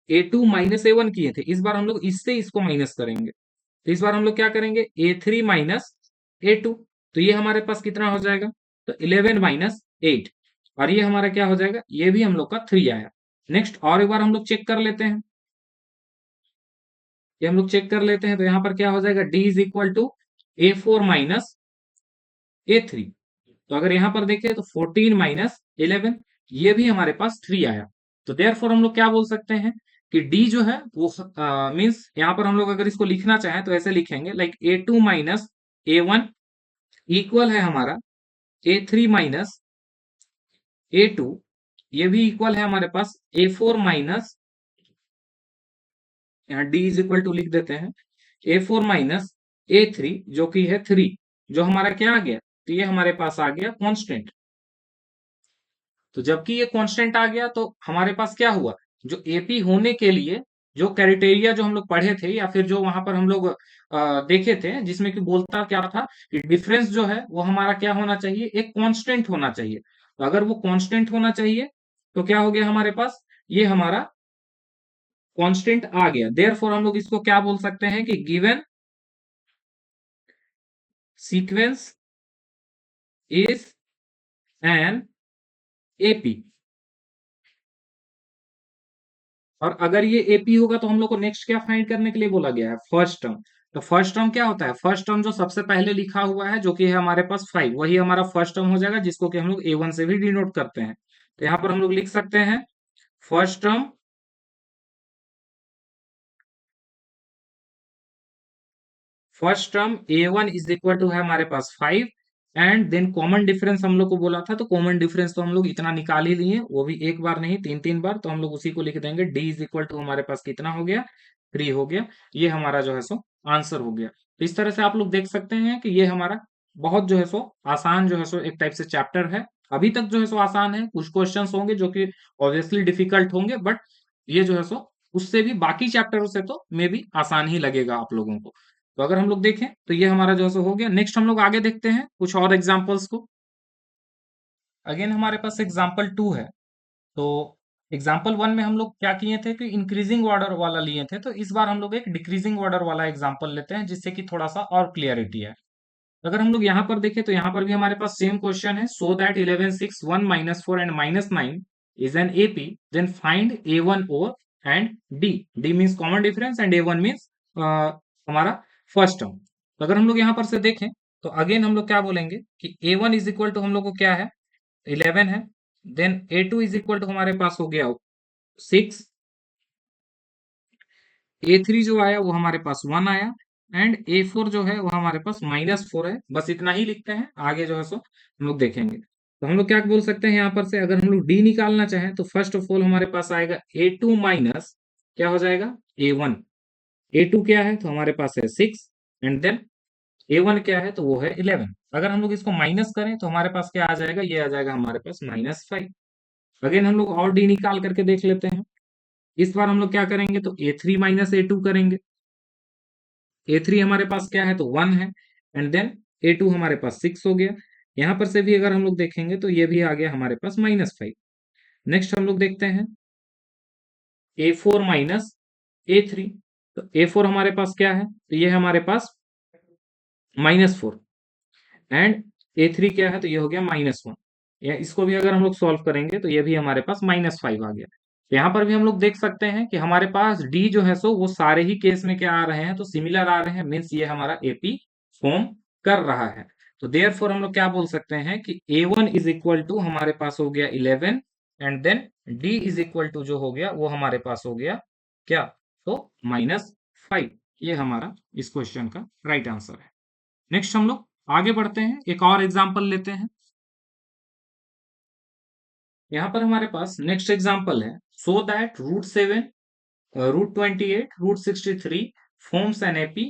A2 माइनस A1 किए थे, इस बार हम लोग इससे इसको माइनस करेंगे। तो इस बार हम लोग क्या करेंगे, A3 माइनस A2, तो ये हमारे पास कितना हो जाएगा, तो 11 माइनस 8, और ये हमारा क्या हो जाएगा, ये भी हम लोग का 3 आया। नेक्स्ट और एक बार हम लोग चेक कर लेते हैं, ये हम लोग चेक कर लेते हैं, तो यहाँ पर क्या हो जाएगा, D is equal to A4 minus A3। तो अगर यहाँ पर देखें तो 14 माइनस 11, ये भी हमारे पास 3 आया। तो देयरफॉर हम लोग क्या बोल सकते हैं कि डी जो है वो मीन्स यहाँ पर हम लोग अगर इसको लिखना चाहें तो ऐसे लिखेंगे like A2 minus A1 equal है हमारा A3 माइनस A2, ये भी इक्वल है हमारे पास A4 माइनस, यहाँ डी इज इक्वल टू लिख देते हैं A4 माइनस A3, जो कि है 3, जो हमारा क्या आ गया, तो ये हमारे पास आ गया कांस्टेंट। तो जबकि ये कांस्टेंट आ गया तो हमारे पास क्या हुआ, जो एपी होने के लिए जो क्राइटेरिया जो हम लोग पढ़े थे या फिर जो वहां पर हम लोग देखे थे, जिसमें कि बोलता क्या था कि डिफरेंस जो है वो हमारा क्या होना चाहिए, एक कांस्टेंट होना चाहिए। तो अगर वो कांस्टेंट होना चाहिए तो क्या हो गया हमारे पास, ये हमारा कांस्टेंट आ गया। देयरफॉर हम लोग इसको क्या बोल सकते हैं कि given sequence is an AP. और अगर ये एपी होगा तो हम लोग को नेक्स्ट क्या फाइंड करने के लिए बोला गया है, फर्स्ट टर्म। तो फर्स्ट टर्म क्या होता है, फर्स्ट टर्म जो सबसे पहले लिखा हुआ है जो कि है हमारे पास 5, वही हमारा फर्स्ट टर्म हो जाएगा, जिसको कि हम लोग A1 से भी डिनोट करते हैं। तो यहाँ पर हम लोग लिख सकते हैं first term, first term A1 is equal to है हमारे पास 5, एंड देन कॉमन डिफरेंस हम लोग को बोला था, तो कॉमन डिफरेंस तो हम लोग इतना निकाल ही लिए, वो भी एक बार नहीं तीन तीन बार, तो हम लोग उसी को लिख देंगे, डी इज इक्वल टू हमारे पास कितना हो गया, 3 हो गया। ये हमारा जो है सो आंसर हो गया। तो इस तरह से आप लोग देख सकते हैं कि ये हमारा बहुत जो है सो आसान जो है सो एक टाइप से चैप्टर है। अभी तक जो है सो आसान है, कुछ क्वेश्चंस होंगे जो कि ऑब्वियसली डिफिकल्ट होंगे, बट ये जो है सो उससे भी बाकी चैप्टरों से तो मे भी आसान ही लगेगा आप लोगों को। तो अगर हम लोग देखें तो ये हमारा जो है सो हो गया। नेक्स्ट हम लोग आगे देखते हैं कुछ और एग्जांपल्स को। अगेन हमारे पास एग्जांपल 2 है। तो एग्जांपल 1 में हम लोग क्या किए थे कि इंक्रीजिंग ऑर्डर वाला लिए थे, तो इस बार हम लोग एक डिक्रीजिंग ऑर्डर वाला एग्जांपल लेते हैं, जिससे कि थोड़ा सा और क्लियरिटी है। अगर हम लोग यहाँ पर देखें तो यहाँ पर भी हमारे पास सेम क्वेश्चन है, so that 11 6 1 minus 4 and minus 9 is an AP, then find A1 और and d. D means common difference and A1 means हमारा फर्स्ट टर्म। तो अगर हम लोग यहाँ पर से देखें तो अगेन हम लोग क्या बोलेंगे कि A1 इज इक्वल टू हम लोग को क्या है, 11 है, then A2 is equal to हमारे पास हो गया 6, A3 जो आया वो हमारे पास 1 आया, एंड A4 जो है वो हमारे पास -4 है। बस इतना ही लिखते हैं, आगे जो है सो हम लोग देखेंगे। तो हम लोग क्या बोल सकते हैं यहाँ पर से, अगर हम लोग डी निकालना चाहें तो फर्स्ट ऑफ ऑल हमारे पास आएगा A2 माइनस क्या हो जाएगा A1, A2 क्या है तो हमारे पास है 6 एंड देन A1 क्या है तो वो है 11। अगर हम लोग इसको माइनस करें तो हमारे पास क्या आ जाएगा, ये आ जाएगा हमारे पास -5। अगेन हम लोग और डी निकाल करके देख लेते हैं। इस बार हम लोग क्या करेंगे तो A3 माइनस A2 करेंगे। A3 हमारे पास क्या है तो 1 है एंड देन A2 हमारे पास 6 हो गया। यहां पर से भी अगर हम लोग देखेंगे तो ये भी आ गया हमारे पास -5। नेक्स्ट हम लोग देखते हैं A4 माइनस A3। तो A4 हमारे पास क्या है तो ये है हमारे पास -4 एंड A3 क्या है तो ये हो गया -1। या इसको भी अगर हम लोग सॉल्व करेंगे तो ये भी हमारे पास -5 आ गया। यहाँ पर भी हम लोग देख सकते हैं कि हमारे पास डी जो है सो वो सारे ही केस में क्या आ रहे हैं तो सिमिलर आ रहे हैं, मीन्स ये हमारा एपी फॉर्म कर रहा है। तो देयरफॉर हम लोग क्या बोल सकते हैं कि A1 इज इक्वल टू हमारे पास हो गया 11 and then d is equal to जो हो गया वो हमारे पास हो गया क्या तो -5। ये हमारा इस क्वेश्चन का राइट आंसर है। नेक्स्ट हम लोग आगे बढ़ते हैं, एक और एग्जांपल लेते हैं। यहाँ पर हमारे पास नेक्स्ट एग्जांपल है, so that √7, √28, √63 forms an AP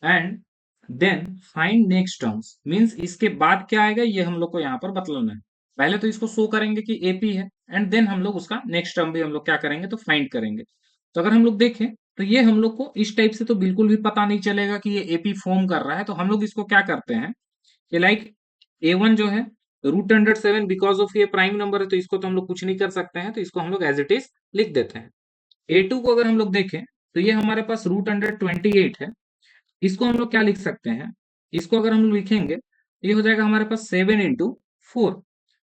and then find next terms. Means इसके बाद क्या आएगा ये हम लोग को यहाँ पर बतलाना है। पहले तो इसको शो करेंगे कि एपी है एंड देन हम लोग उसका नेक्स्ट टर्म भी हम लोग क्या करेंगे तो फाइंड करेंगे। तो अगर हम लोग देखें तो ये हम लोग को इस टाइप से तो बिल्कुल भी पता नहीं चलेगा कि ये एपी फॉर्म कर रहा है। तो हम लोग इसको क्या करते हैं कि लाइक A1 जो है √107 बिकॉज ऑफ ये प्राइम नंबर है तो इसको तो हम लोग कुछ नहीं कर सकते हैं, तो इसको हम लोग एज इट इज लिख देते हैं। A2 को अगर हम लोग देखें तो ये हमारे पास √128 है। इसको हम लोग क्या लिख सकते हैं, इसको अगर हम लोग लिखेंगे तो ये हो जाएगा हमारे पास 7 इंटू 4।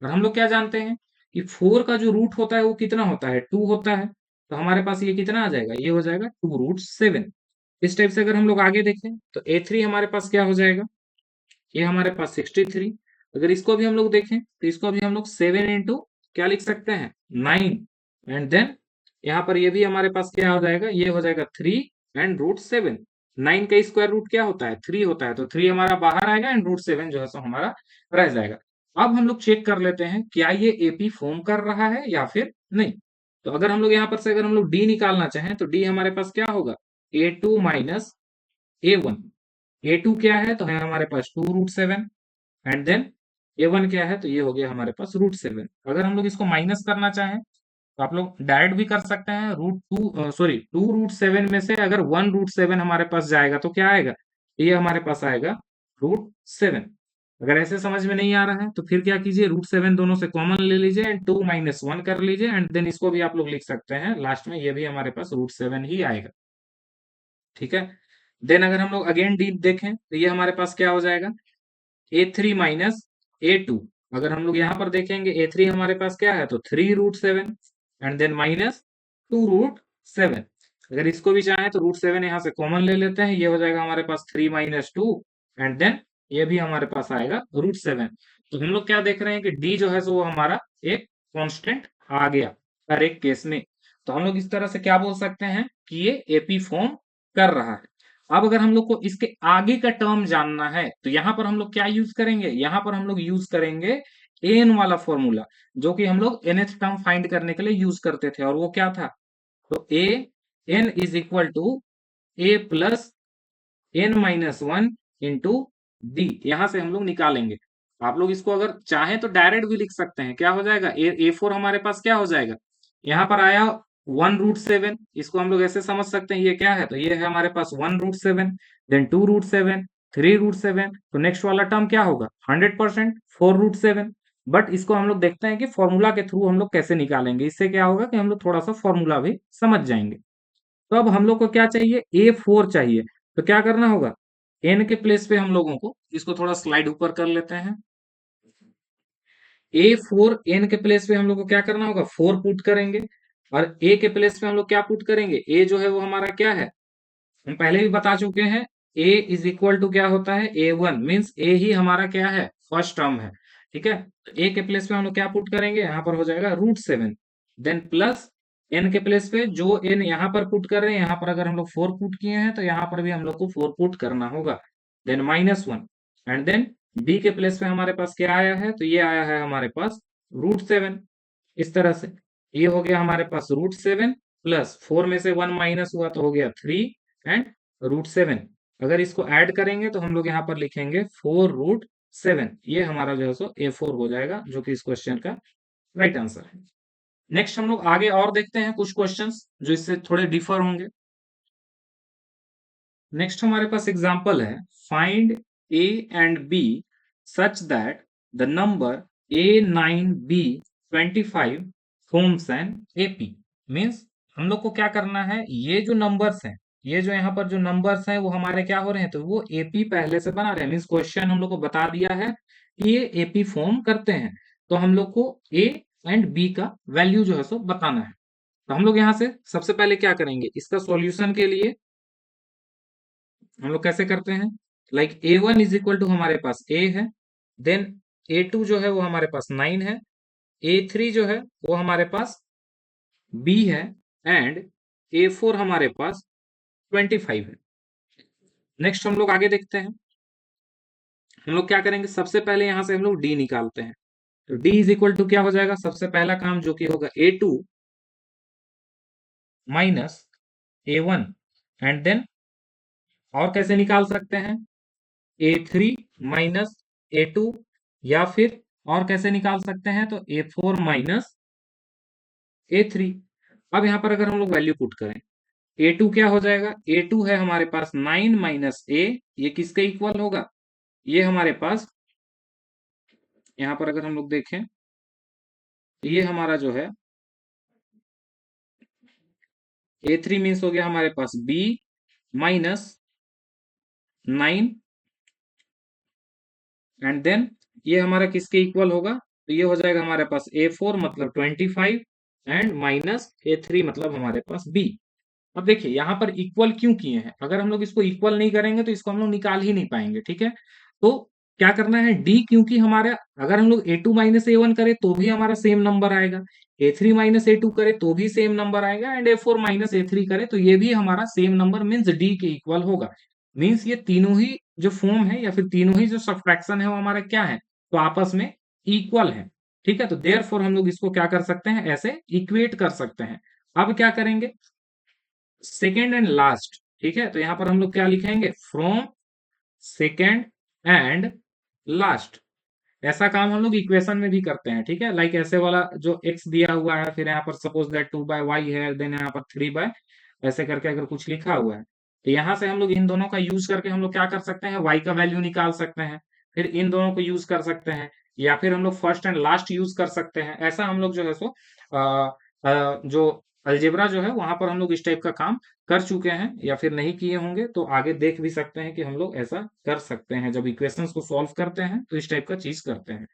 और हम लोग क्या जानते हैं कि 4 का जो रूट होता है वो कितना होता है 2 होता है। तो हमारे पास ये कितना आ जाएगा, ये हो जाएगा 2√7। इस टाइप से अगर हम लोग आगे देखें तो A3 हमारे पास क्या हो जाएगा, ये हमारे पास 63। अगर इसको भी हम लोग देखें तो इसको भी हम लोग 7 इंटू क्या लिख सकते हैं 9 एंड देन यहाँ पर ये भी हमारे पास क्या हो जाएगा, ये हो जाएगा 3 एंड √7। 9 का स्क्वायर रूट क्या होता है 3 होता है, तो 3 हमारा बाहर आएगा एंड √7 जो है सो हमारा रह जाएगा। अब हम लोग चेक कर लेते हैं क्या ये एपी फॉर्म कर रहा है या फिर नहीं। तो अगर हम लोग यहाँ पर से अगर हम लोग डी निकालना चाहें तो डी हमारे पास क्या होगा A2 माइनस A1। A2 क्या है तो है हमारे पास 2√7 एंड देन A1 क्या है तो ये हो गया हमारे पास √7। अगर हम लोग इसको माइनस करना चाहें तो आप लोग डायरेक्ट भी कर सकते हैं। √2 में से अगर 1√7 हमारे पास जाएगा तो क्या आएगा, ये हमारे पास आएगा √7। अगर ऐसे समझ में नहीं आ रहा है तो फिर क्या कीजिए √7 दोनों से कॉमन ले लीजिए एंड 2 माइनस 1 कर लीजिए एंड देन इसको भी आप लोग लिख सकते हैं लास्ट में, ये भी हमारे पास √7 ही आएगा। ठीक है, देन अगर हम लोग अगेन डी देखें तो ये हमारे पास क्या हो जाएगा A3 माइनस A2। अगर हम लोग यहाँ पर देखेंगे A3 हमारे पास क्या है तो 3√7 एंड देन माइनस 2√7। अगर इसको भी चाहें तो √7 यहाँ से कॉमन ले लेते हैं, ये हो जाएगा हमारे पास 3 माइनस 2 एंड देन ये भी हमारे पास आएगा √7। तो हम लोग क्या देख रहे हैं कि डी जो है सो वो हमारा एक कांस्टेंट आ गया हर एक केस में। तो हम लोग इस तरह से क्या बोल सकते हैं कि ये एपी फॉर्म कर रहा है। अब अगर हम लोग को इसके आगे का टर्म जानना है तो यहाँ पर हम लोग क्या यूज करेंगे, यहाँ पर हम लोग यूज करेंगे एन वाला फॉर्मूला, जो कि हम लोग nth टर्म फाइंड करने के लिए यूज करते थे, और वो क्या था तो a n is equal to a plus n minus 1 into d, यहां से हम लोग निकालेंगे। आप लोग इसको अगर चाहें तो डायरेक्ट भी लिख सकते हैं, क्या हो जाएगा A4 हमारे पास क्या हो जाएगा, यहाँ पर आया 1√7, इसको हम लोग ऐसे समझ सकते हैं ये क्या है तो ये है हमारे पास 1√7, देन 2√7, 3√7। तो नेक्स्ट वाला टर्म क्या होगा 100% 4√7। बट इसको हम लोग देखते हैं कि फॉर्मूला के थ्रू हम लोग कैसे निकालेंगे। इससे क्या होगा कि हम लोग थोड़ा सा फॉर्मूला भी समझ जाएंगे। तो अब हम लोग को क्या चाहिए A4 चाहिए। तो क्या करना होगा n के प्लेस पे हम लोगों को इसको थोड़ा स्लाइड ऊपर कर लेते हैं। A4 n के प्लेस पे हम लोग को क्या करना होगा 4 पुट करेंगे, और a के प्लेस पे हम लोग क्या पुट करेंगे, a जो है वो हमारा क्या है हम पहले भी बता चुके हैं, a इज इक्वल टू क्या होता है A1, मीन्स a ही हमारा क्या है फर्स्ट टर्म है। ठीक है, तो a के प्लेस पे हम लोग क्या पुट करेंगे, यहाँ पर हो जाएगा √7, देन प्लस n के प्लेस पे जो n यहाँ पर पुट कर रहे हैं, यहाँ पर अगर हम लोग 4 पुट किए हैं तो यहाँ पर भी हम लोग को 4 पुट करना होगा, देन -1 एंड देन b के प्लेस पे हमारे पास क्या आया है तो ये आया है हमारे पास √7। इस तरह से ये हो गया हमारे पास √7 प्लस 4 में से 1 माइनस हुआ तो हो गया 3 एंड √7। अगर इसको ऐड करेंगे तो हम लोग यहाँ पर लिखेंगे 4√7। ये हमारा जो है सो A4 हो जाएगा, जो कि इस क्वेश्चन का राइट आंसर है। नेक्स्ट हम लोग आगे और देखते हैं कुछ क्वेश्चंस जो इससे थोड़े डिफर होंगे। नेक्स्ट हमारे पास एग्जांपल है, find a and b such that the number A9B25 forms an AP। Means हम लोग को क्या करना है, ये जो नंबर्स हैं, ये जो यहाँ पर जो नंबर्स हैं वो हमारे क्या हो रहे हैं, तो वो AP पहले से बना रहे हैं। मींस क्वेश्चन हम लोग को बता दिया है कि ये AP फॉर्म करते हैं, तो हम लोग को A एंड B का वैल्यू जो है सो बताना है। तो हम लोग यहाँ से सबसे पहले क्या करेंगे, इसका सॉल्यूशन के लिए हम लोग कैसे करते हैं, like A1 is equal to हमारे पास A है, देन A2 जो है वो हमारे पास 9 है, A3 जो है वो हमारे पास B है, एंड A4 हमारे पास 25 है। नेक्स्ट हम लोग आगे देखते हैं। हम लोग क्या करेंगे, सबसे पहले यहां से हम लोग D निकालते हैं। तो D इज इक्वल टू क्या हो जाएगा, सबसे पहला काम जो कि होगा A2 minus A1, and then और कैसे निकाल सकते हैं, A3 माइनस A2, या फिर और कैसे निकाल सकते हैं, तो A4 माइनस A3। अब यहां पर अगर हम लोग वैल्यू पुट करें, A2 क्या हो जाएगा, A2 है हमारे पास 9 माइनस A, ये किसके इक्वल होगा, ये हमारे पास यहां पर अगर हम लोग देखें, ये हमारा जो है A3 मीन्स हो गया हमारे पास B माइनस 9, एंड देन ये हमारा किसके इक्वल होगा, तो ये हो जाएगा हमारे पास A4 मतलब 25, एंड माइनस A3 मतलब हमारे पास B। अब देखिए यहाँ पर इक्वल क्यों किए हैं, अगर हम लोग इसको इक्वल नहीं करेंगे तो इसको हम लोग निकाल ही नहीं पाएंगे, ठीक है। तो क्या करना है, डी, क्योंकि हमारा अगर हम लोग A2 माइनस A1 करें तो भी हमारा सेम नंबर आएगा, A3 माइनस A2 करे तो भी सेम नंबर आएगा, एंड A4 माइनस A3 करे तो ये भी हमारा सेम नंबर मीन्स डी के इक्वल होगा। मीन्स ये तीनों ही जो फॉर्म है या फिर तीनों ही जो सब्ट्रैक्शन है वो हमारा क्या है, तो आपस में इक्वल है, ठीक है। तो देयरफॉर हम लोग इसको क्या कर सकते हैं, ऐसे इक्वेट कर सकते हैं। अब क्या करेंगे, सेकेंड एंड लास्ट, ठीक है। तो यहां पर हम लोग क्या लिखेंगे, फ्रॉम सेकेंड एंड लास्ट। ऐसा काम हम लोग इक्वेशन में भी करते हैं, ठीक है। लाइक ऐसे वाला जो x दिया हुआ है, फिर यहाँ पर सपोज दैट 2/y है, देन यहाँ पर 3/, ऐसे करके अगर कुछ लिखा हुआ है, तो यहाँ से हम लोग इन दोनों का यूज करके हम लोग क्या कर सकते हैं, y का वैल्यू निकाल सकते हैं, फिर इन दोनों को यूज कर सकते हैं, या फिर हम लोग फर्स्ट एंड लास्ट यूज कर सकते हैं। ऐसा हम लोग जो है सो जो अलजेब्रा जो है वहां पर हम लोग इस टाइप का काम कर चुके हैं, या फिर नहीं किए होंगे तो आगे देख भी सकते हैं कि हम लोग ऐसा कर सकते हैं। जब इक्वेशंस को सॉल्व करते हैं तो इस टाइप का चीज करते हैं।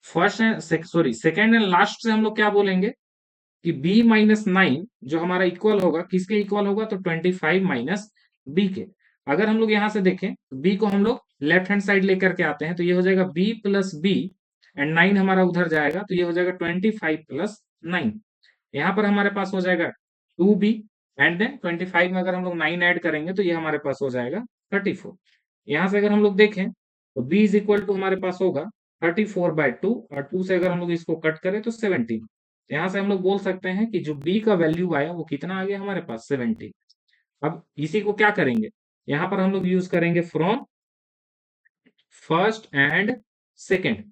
First and sorry second and last से हम लोग क्या बोलेंगे कि b माइनस 9 जो हमारा इक्वल होगा, किसके इक्वल होगा, तो 25 माइनस बी के। अगर हम लोग यहां से देखें तो b को हम लोग लेफ्ट हैंड साइड लेकर के आते हैं, तो ये हो जाएगा b प्लस बी, एंड 9 हमारा उधर जाएगा तो ये हो जाएगा 25 प्लस 9। यहाँ पर हमारे पास हो जाएगा 2b, एंड देन 25 में अगर हम लोग 9 ऐड करेंगे तो ये हमारे पास हो जाएगा 34। यहाँ से अगर हम लोग देखें तो b इज इक्वल टू हमारे पास होगा 34/2, और 2 से अगर हम लोग इसको कट करें तो 17। यहाँ से हम लोग बोल सकते हैं कि जो b का वैल्यू आया वो कितना आ गया हमारे पास, 17। अब इसी को क्या करेंगे, यहाँ पर हम लोग यूज करेंगे फ्रॉम फर्स्ट एंड सेकेंड,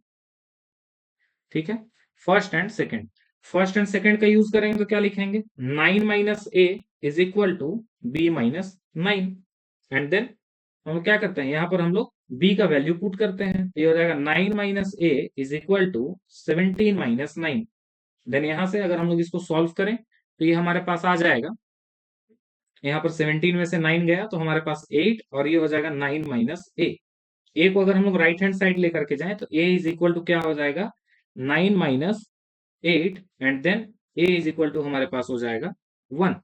ठीक है। First and second, first and second का यूज करेंगे तो क्या लिखेंगे, 9 minus a is equal to b minus 9, and then हम लोग क्या करते हैं, यहाँ पर हम लोग b का वैल्यू पुट करते हैं, तो ये हो जाएगा 9 minus a is equal to 17 minus 9। Then यहाँ से अगर हम लोग इसको सॉल्व करें तो ये हमारे पास आ जाएगा, यहाँ पर 17 में से 9 गया तो हमारे पास 8, और ये हो जाएगा 9 माइनस ए को अगर हम लोग राइट हैंड साइड लेकर के जाएं तो a इज इक्वल टू क्या हो जाएगा, 9 minus 8, and then a is equal to हमारे पास हो जाएगा 1।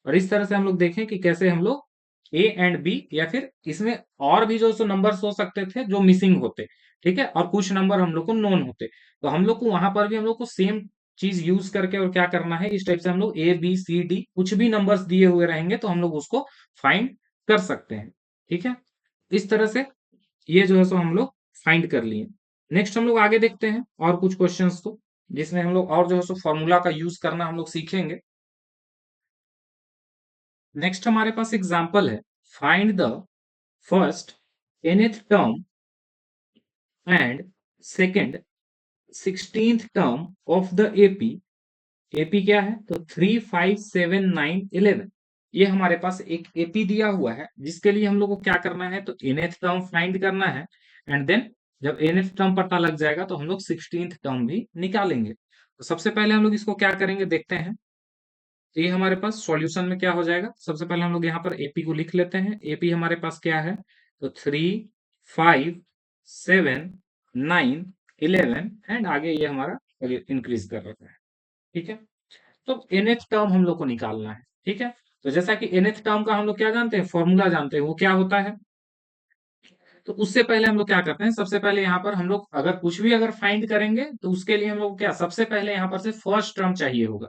और इस तरह से हम लोग देखें कि कैसे हम लोग a एंड b, या फिर इसमें और भी जो सो नंबर्स हो सकते थे जो मिसिंग होते, ठीक है, और कुछ नंबर हम लोग को नोन होते, तो हम लोग को वहां पर भी हम लोग को सेम चीज यूज करके और क्या करना है, इस टाइप से हम लोग a b c d कुछ भी नंबर्स दिए हुए रहेंगे तो हम लोग उसको फाइंड कर सकते हैं, ठीक है। इस तरह से ये जो है सो हम लोग फाइंड कर लिए। नेक्स्ट हम लोग आगे देखते हैं और कुछ क्वेश्चंस को, जिसमें हम लोग और जो है सो फॉर्मूला का यूज करना हम लोग सीखेंगे। नेक्स्ट हमारे पास एग्जाम्पल है, find the first nth term and second 16th term of the AP. AP क्या है, तो 3, 5, 7, 9, 11। ये हमारे पास एक एपी दिया हुआ है जिसके लिए हम लोग को क्या करना है, तो nth टर्म फाइंड करना है एंड देन जब nth टर्म पता लग जाएगा तो हम लोग 16th टर्म भी निकालेंगे। तो सबसे पहले हम लोग इसको क्या करेंगे देखते हैं। तो ये हमारे पास सॉल्यूशन में क्या हो जाएगा, सबसे पहले हम लोग यहाँ पर एपी को लिख लेते हैं। एपी हमारे पास क्या है, तो 3, 5, 7, 9, 11 एंड आगे ये हमारा इंक्रीज कर रहा है। ठीक है, तो nth टर्म हम लोग को निकालना है। ठीक है, तो जैसा कि nth टर्म का हम लोग क्या जानते हैं, फॉर्मूला जानते हैं, वो क्या होता है। तो उससे पहले हम लोग क्या करते हैं, सबसे पहले यहाँ पर हम लोग अगर कुछ भी अगर फाइंड करेंगे तो उसके लिए हम लोग क्या, सबसे पहले यहाँ पर से फर्स्ट टर्म चाहिए होगा।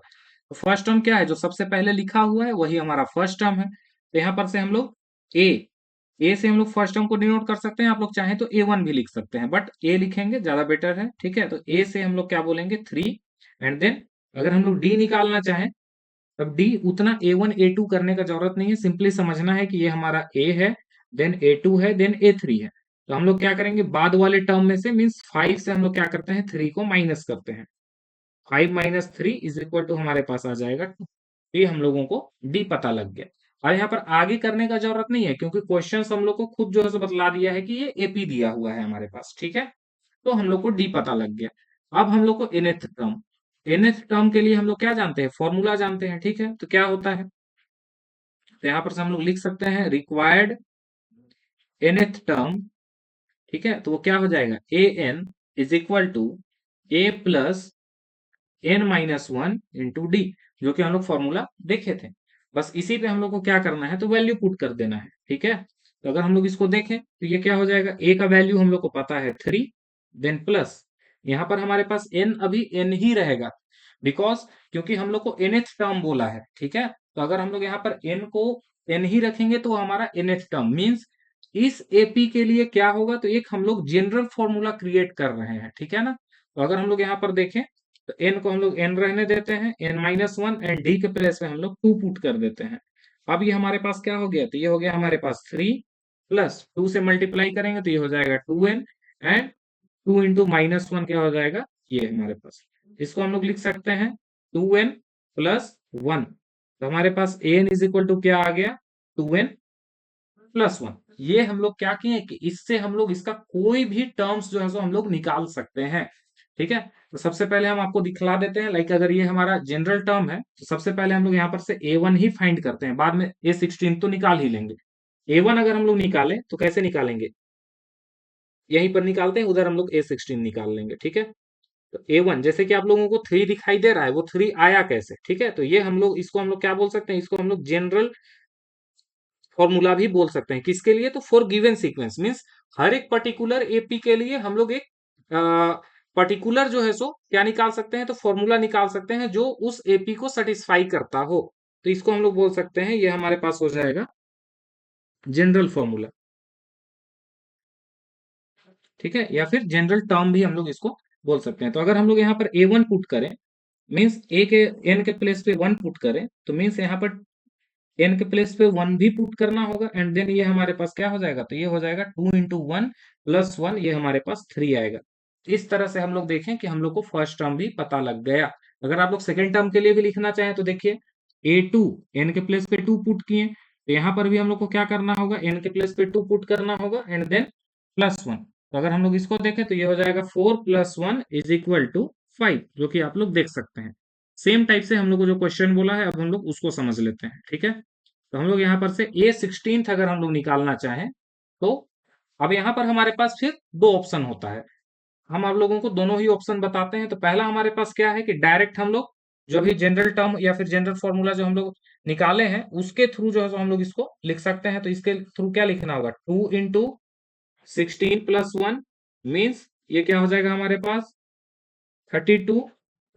तो फर्स्ट टर्म क्या है, जो सबसे पहले लिखा हुआ है वही हमारा फर्स्ट टर्म है। तो यहाँ पर से हम लोग ए से हम लोग फर्स्ट टर्म को डिनोट कर सकते हैं। आप लोग चाहें तो A1 भी लिख सकते हैं, बट ए लिखेंगे ज्यादा बेटर है। ठीक है, तो ए से हम लोग क्या बोलेंगे 3 एंड देन अगर हम लोग डी निकालना चाहें, अब डी उतना A1 A2 करने का जरूरत नहीं है, सिंपली समझना है कि ये हमारा ए है, देन A2 है, देन A3 है। तो हम लोग क्या करेंगे, बाद वाले टर्म में से मीन्स 5 से हम लोग क्या करते हैं, 3 को माइनस करते हैं। 5 माइनस 3 इज इक्वल टू हमारे पास आ जाएगा 2। ये हम लोगों को डी पता लग गया। और यहाँ पर आगे करने का जरूरत नहीं है क्योंकि क्वेश्चन हम लोग को खुद जो है सो बतला दिया है कि ये एपी दिया हुआ है हमारे पास। ठीक है, तो हम लोग को डी पता लग गया। अब हम लोग को nth टर्म के लिए हम लोग क्या जानते हैं, फॉर्मूला जानते हैं। ठीक है, तो क्या होता है, तो यहाँ पर से हम लोग लिख सकते हैं रिक्वायर्ड nth टर्म। ठीक है, तो वो क्या हो जाएगा, a n is equal to a plus n-1 into d, जो कि हम लोग फॉर्मूला देखे थे। बस इसी पे हम लोग को क्या करना है, तो वैल्यू पुट कर देना है। ठीक है, तो अगर हम लोग इसको देखें तो ये क्या हो जाएगा, ए का वैल्यू हम लोग को पता है 3, देन प्लस यहाँ पर हमारे पास n अभी n ही रहेगा, बिकॉज क्योंकि हम लोग को nth टर्म बोला है। ठीक है, तो अगर हम लोग यहाँ पर n को n ही रखेंगे तो हमारा nth टर्म मीन्स इस एपी के लिए क्या होगा, तो एक हम लोग जनरल फॉर्मूला क्रिएट कर रहे हैं। ठीक है ना, तो अगर हम लोग यहाँ पर देखें तो n को हम लोग n रहने देते हैं, n-1 एंड d के प्लेस पे हम लोग 2 पुट कर देते हैं। अब ये हमारे पास क्या हो गया, तो ये हो गया हमारे पास 3 प्लस 2 से मल्टीप्लाई करेंगे तो ये हो जाएगा 2n एंड 2 इंटू -1 क्या हो जाएगा, ये हमारे पास इसको हम लोग लिख सकते हैं 2n प्लस 1। तो हमारे पास an इज इक्वल टू क्या आ गया, 2n प्लस 1। ये हम लोग क्या किए कि इससे हम लोग इसका कोई भी टर्म्स जो है सो हम लोग निकाल सकते हैं। ठीक है, तो सबसे पहले हम आपको दिखला देते हैं, लाइक अगर ये हमारा जनरल टर्म है तो सबसे पहले हम लोग यहाँ पर से A1 ही फाइंड करते हैं, बाद में A16 तो निकाल ही लेंगे। A1 अगर हम लोग निकालें तो कैसे निकालेंगे, यहीं पर निकालते हैं, उधर हम लोग A16 निकाल लेंगे। ठीक है, तो A1 जैसे कि आप लोगों को 3 दिखाई दे रहा है, वो 3 आया कैसे। ठीक है, तो ये हम लोग इसको हम लोग क्या बोल सकते हैं, इसको हम लोग जनरल फॉर्मूला भी बोल सकते हैं। किसके लिए, तो फॉर गिवन सीक्वेंस मींस हर एक पर्टिकुलर एपी के लिए हम लोग एक पर्टिकुलर जो है सो क्या निकाल सकते हैं, तो फॉर्मूला निकाल सकते हैं जो उस एपी को सेटिस्फाई करता हो। तो इसको हम लोग बोल सकते हैं, ये हमारे पास हो जाएगा जनरल फॉर्मूला। ठीक है, या फिर जनरल टर्म भी हम लोग इसको बोल सकते हैं। तो अगर हम लोग यहाँ पर A1 पुट करें मीन्स ए के n के प्लेस पे 1 पुट करें, तो मीन्स यहाँ पर n के प्लेस पे 1 भी पुट करना होगा एंड देन ये हमारे पास क्या हो जाएगा, तो ये हो जाएगा 2 इंटू 1 प्लस 1, ये हमारे पास 3 आएगा। इस तरह से हम लोग देखें कि हम लोग को फर्स्ट टर्म भी पता लग गया। अगर आप लोग सेकेंड टर्म के लिए भी लिखना चाहें तो देखिए A2 n के प्लेस पे 2 पुट किए, तो यहाँ पर भी हम लोग को क्या करना होगा, n के प्लेस पे 2 पुट करना होगा एंड देन प्लस 1। तो अगर हम लोग इसको देखें तो ये हो जाएगा 4 प्लस 1 इज इक्वल टू 5, जो कि आप लोग देख सकते हैं। सेम टाइप से हम लोग को जो क्वेश्चन बोला है अब हम लोग उसको समझ लेते हैं। ठीक है, तो हम लोग यहाँ पर से A16 अगर हम लोग निकालना चाहें तो अब यहाँ पर हमारे पास फिर दो ऑप्शन होता है। हम आप लोगों को दोनों ही ऑप्शन बताते हैं। तो पहला हमारे पास क्या है कि डायरेक्ट हम लोग जो भी जनरल टर्म या फिर जनरल फॉर्मूला जो हम लोग निकाले हैं उसके थ्रू जो है सो हम लोग इसको लिख सकते हैं। तो इसके थ्रू क्या लिखना होगा, 2 इंटू 16 प्लस 1 मीन्स ये क्या हो जाएगा हमारे पास 32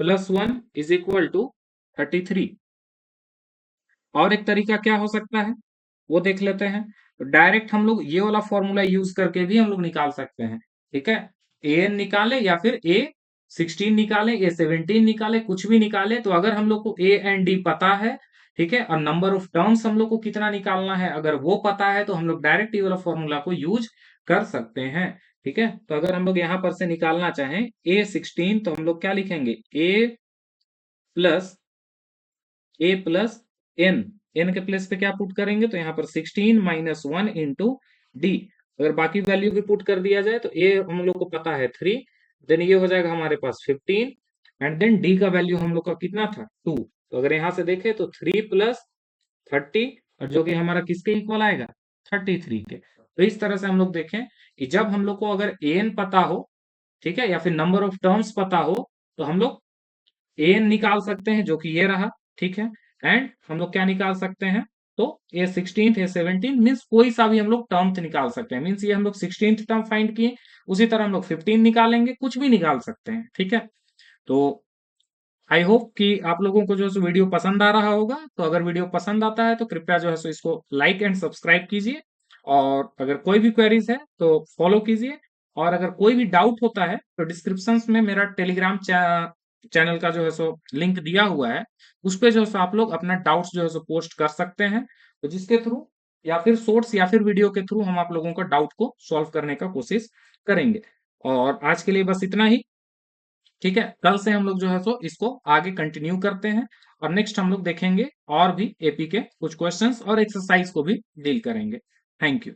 प्लस 1 इज इक्वल टू 33। और एक तरीका क्या हो सकता है वो देख लेते हैं। तो डायरेक्ट हम लोग ये वाला फॉर्मूला यूज करके भी हम लोग निकाल सकते हैं। ठीक है, an निकाले या फिर A16 निकाले, A17 निकाले, कुछ भी निकाले। तो अगर हम लोग को a एंड d पता है ठीक है, और नंबर ऑफ टर्म्स हम लोग को कितना निकालना है, अगर वो पता है तो हम लोग डायरेक्ट ये वाला फॉर्मूला को यूज कर सकते हैं। ठीक है, तो अगर हम लोग यहाँ पर से निकालना चाहें A16, तो हम लोग क्या लिखेंगे, a प्लस एन, एन के प्लेस पे क्या पुट करेंगे, तो यहाँ पर 16 माइनस 1 इंटू डी। अगर बाकी वैल्यू भी पुट कर दिया जाए तो ए हम लोग को पता है 3, देन ये हो जाएगा हमारे पास 15, एंड देन डी का वैल्यू हम लोग का कितना था 2। तो अगर यहाँ से देखें तो 3 प्लस 30, और जो कि हमारा किसके इक्वल आएगा, 33 के। तो इस तरह से हम लोग देखें कि जब हम लोग को अगर एन पता हो, ठीक है, या फिर नंबर ऑफ टर्म्स पता हो, तो हम लोग एन निकाल सकते हैं जो कि ये रहा। ठीक है, एंड हम लोग क्या निकाल सकते हैं, तो A16 A17 मीन्स कोई सा भी हम लोग टर्म निकाल सकते हैं। मीन्स ये हम लोग 16th टर्म फाइंड किए, उसी तरह हम लोग 15 निकालेंगे, कुछ भी निकाल सकते हैं। ठीक है, तो आई होप कि आप लोगों को जो है सो वीडियो पसंद आ रहा होगा। तो अगर वीडियो पसंद आता है तो कृपया जो है सो इसको लाइक एंड सब्सक्राइब कीजिए, और अगर कोई भी क्वेरीज है तो फॉलो कीजिए, और अगर कोई भी डाउट होता है तो डिस्क्रिप्शन में मेरा टेलीग्राम चैनल का जो है सो लिंक दिया हुआ है, उस पे जो है सो आप लोग अपना डाउट्स जो है सो पोस्ट कर सकते हैं, तो जिसके थ्रू या फिर शॉर्ट्स या फिर वीडियो के थ्रू हम आप लोगों का डाउट को सॉल्व करने का कोशिश करेंगे। और आज के लिए बस इतना ही। ठीक है, कल से हम लोग जो है सो इसको आगे कंटिन्यू करते हैं, और नेक्स्ट हम लोग देखेंगे और भी एपी के कुछ क्वेश्चंस और एक्सरसाइज को भी डील करेंगे। Thank you.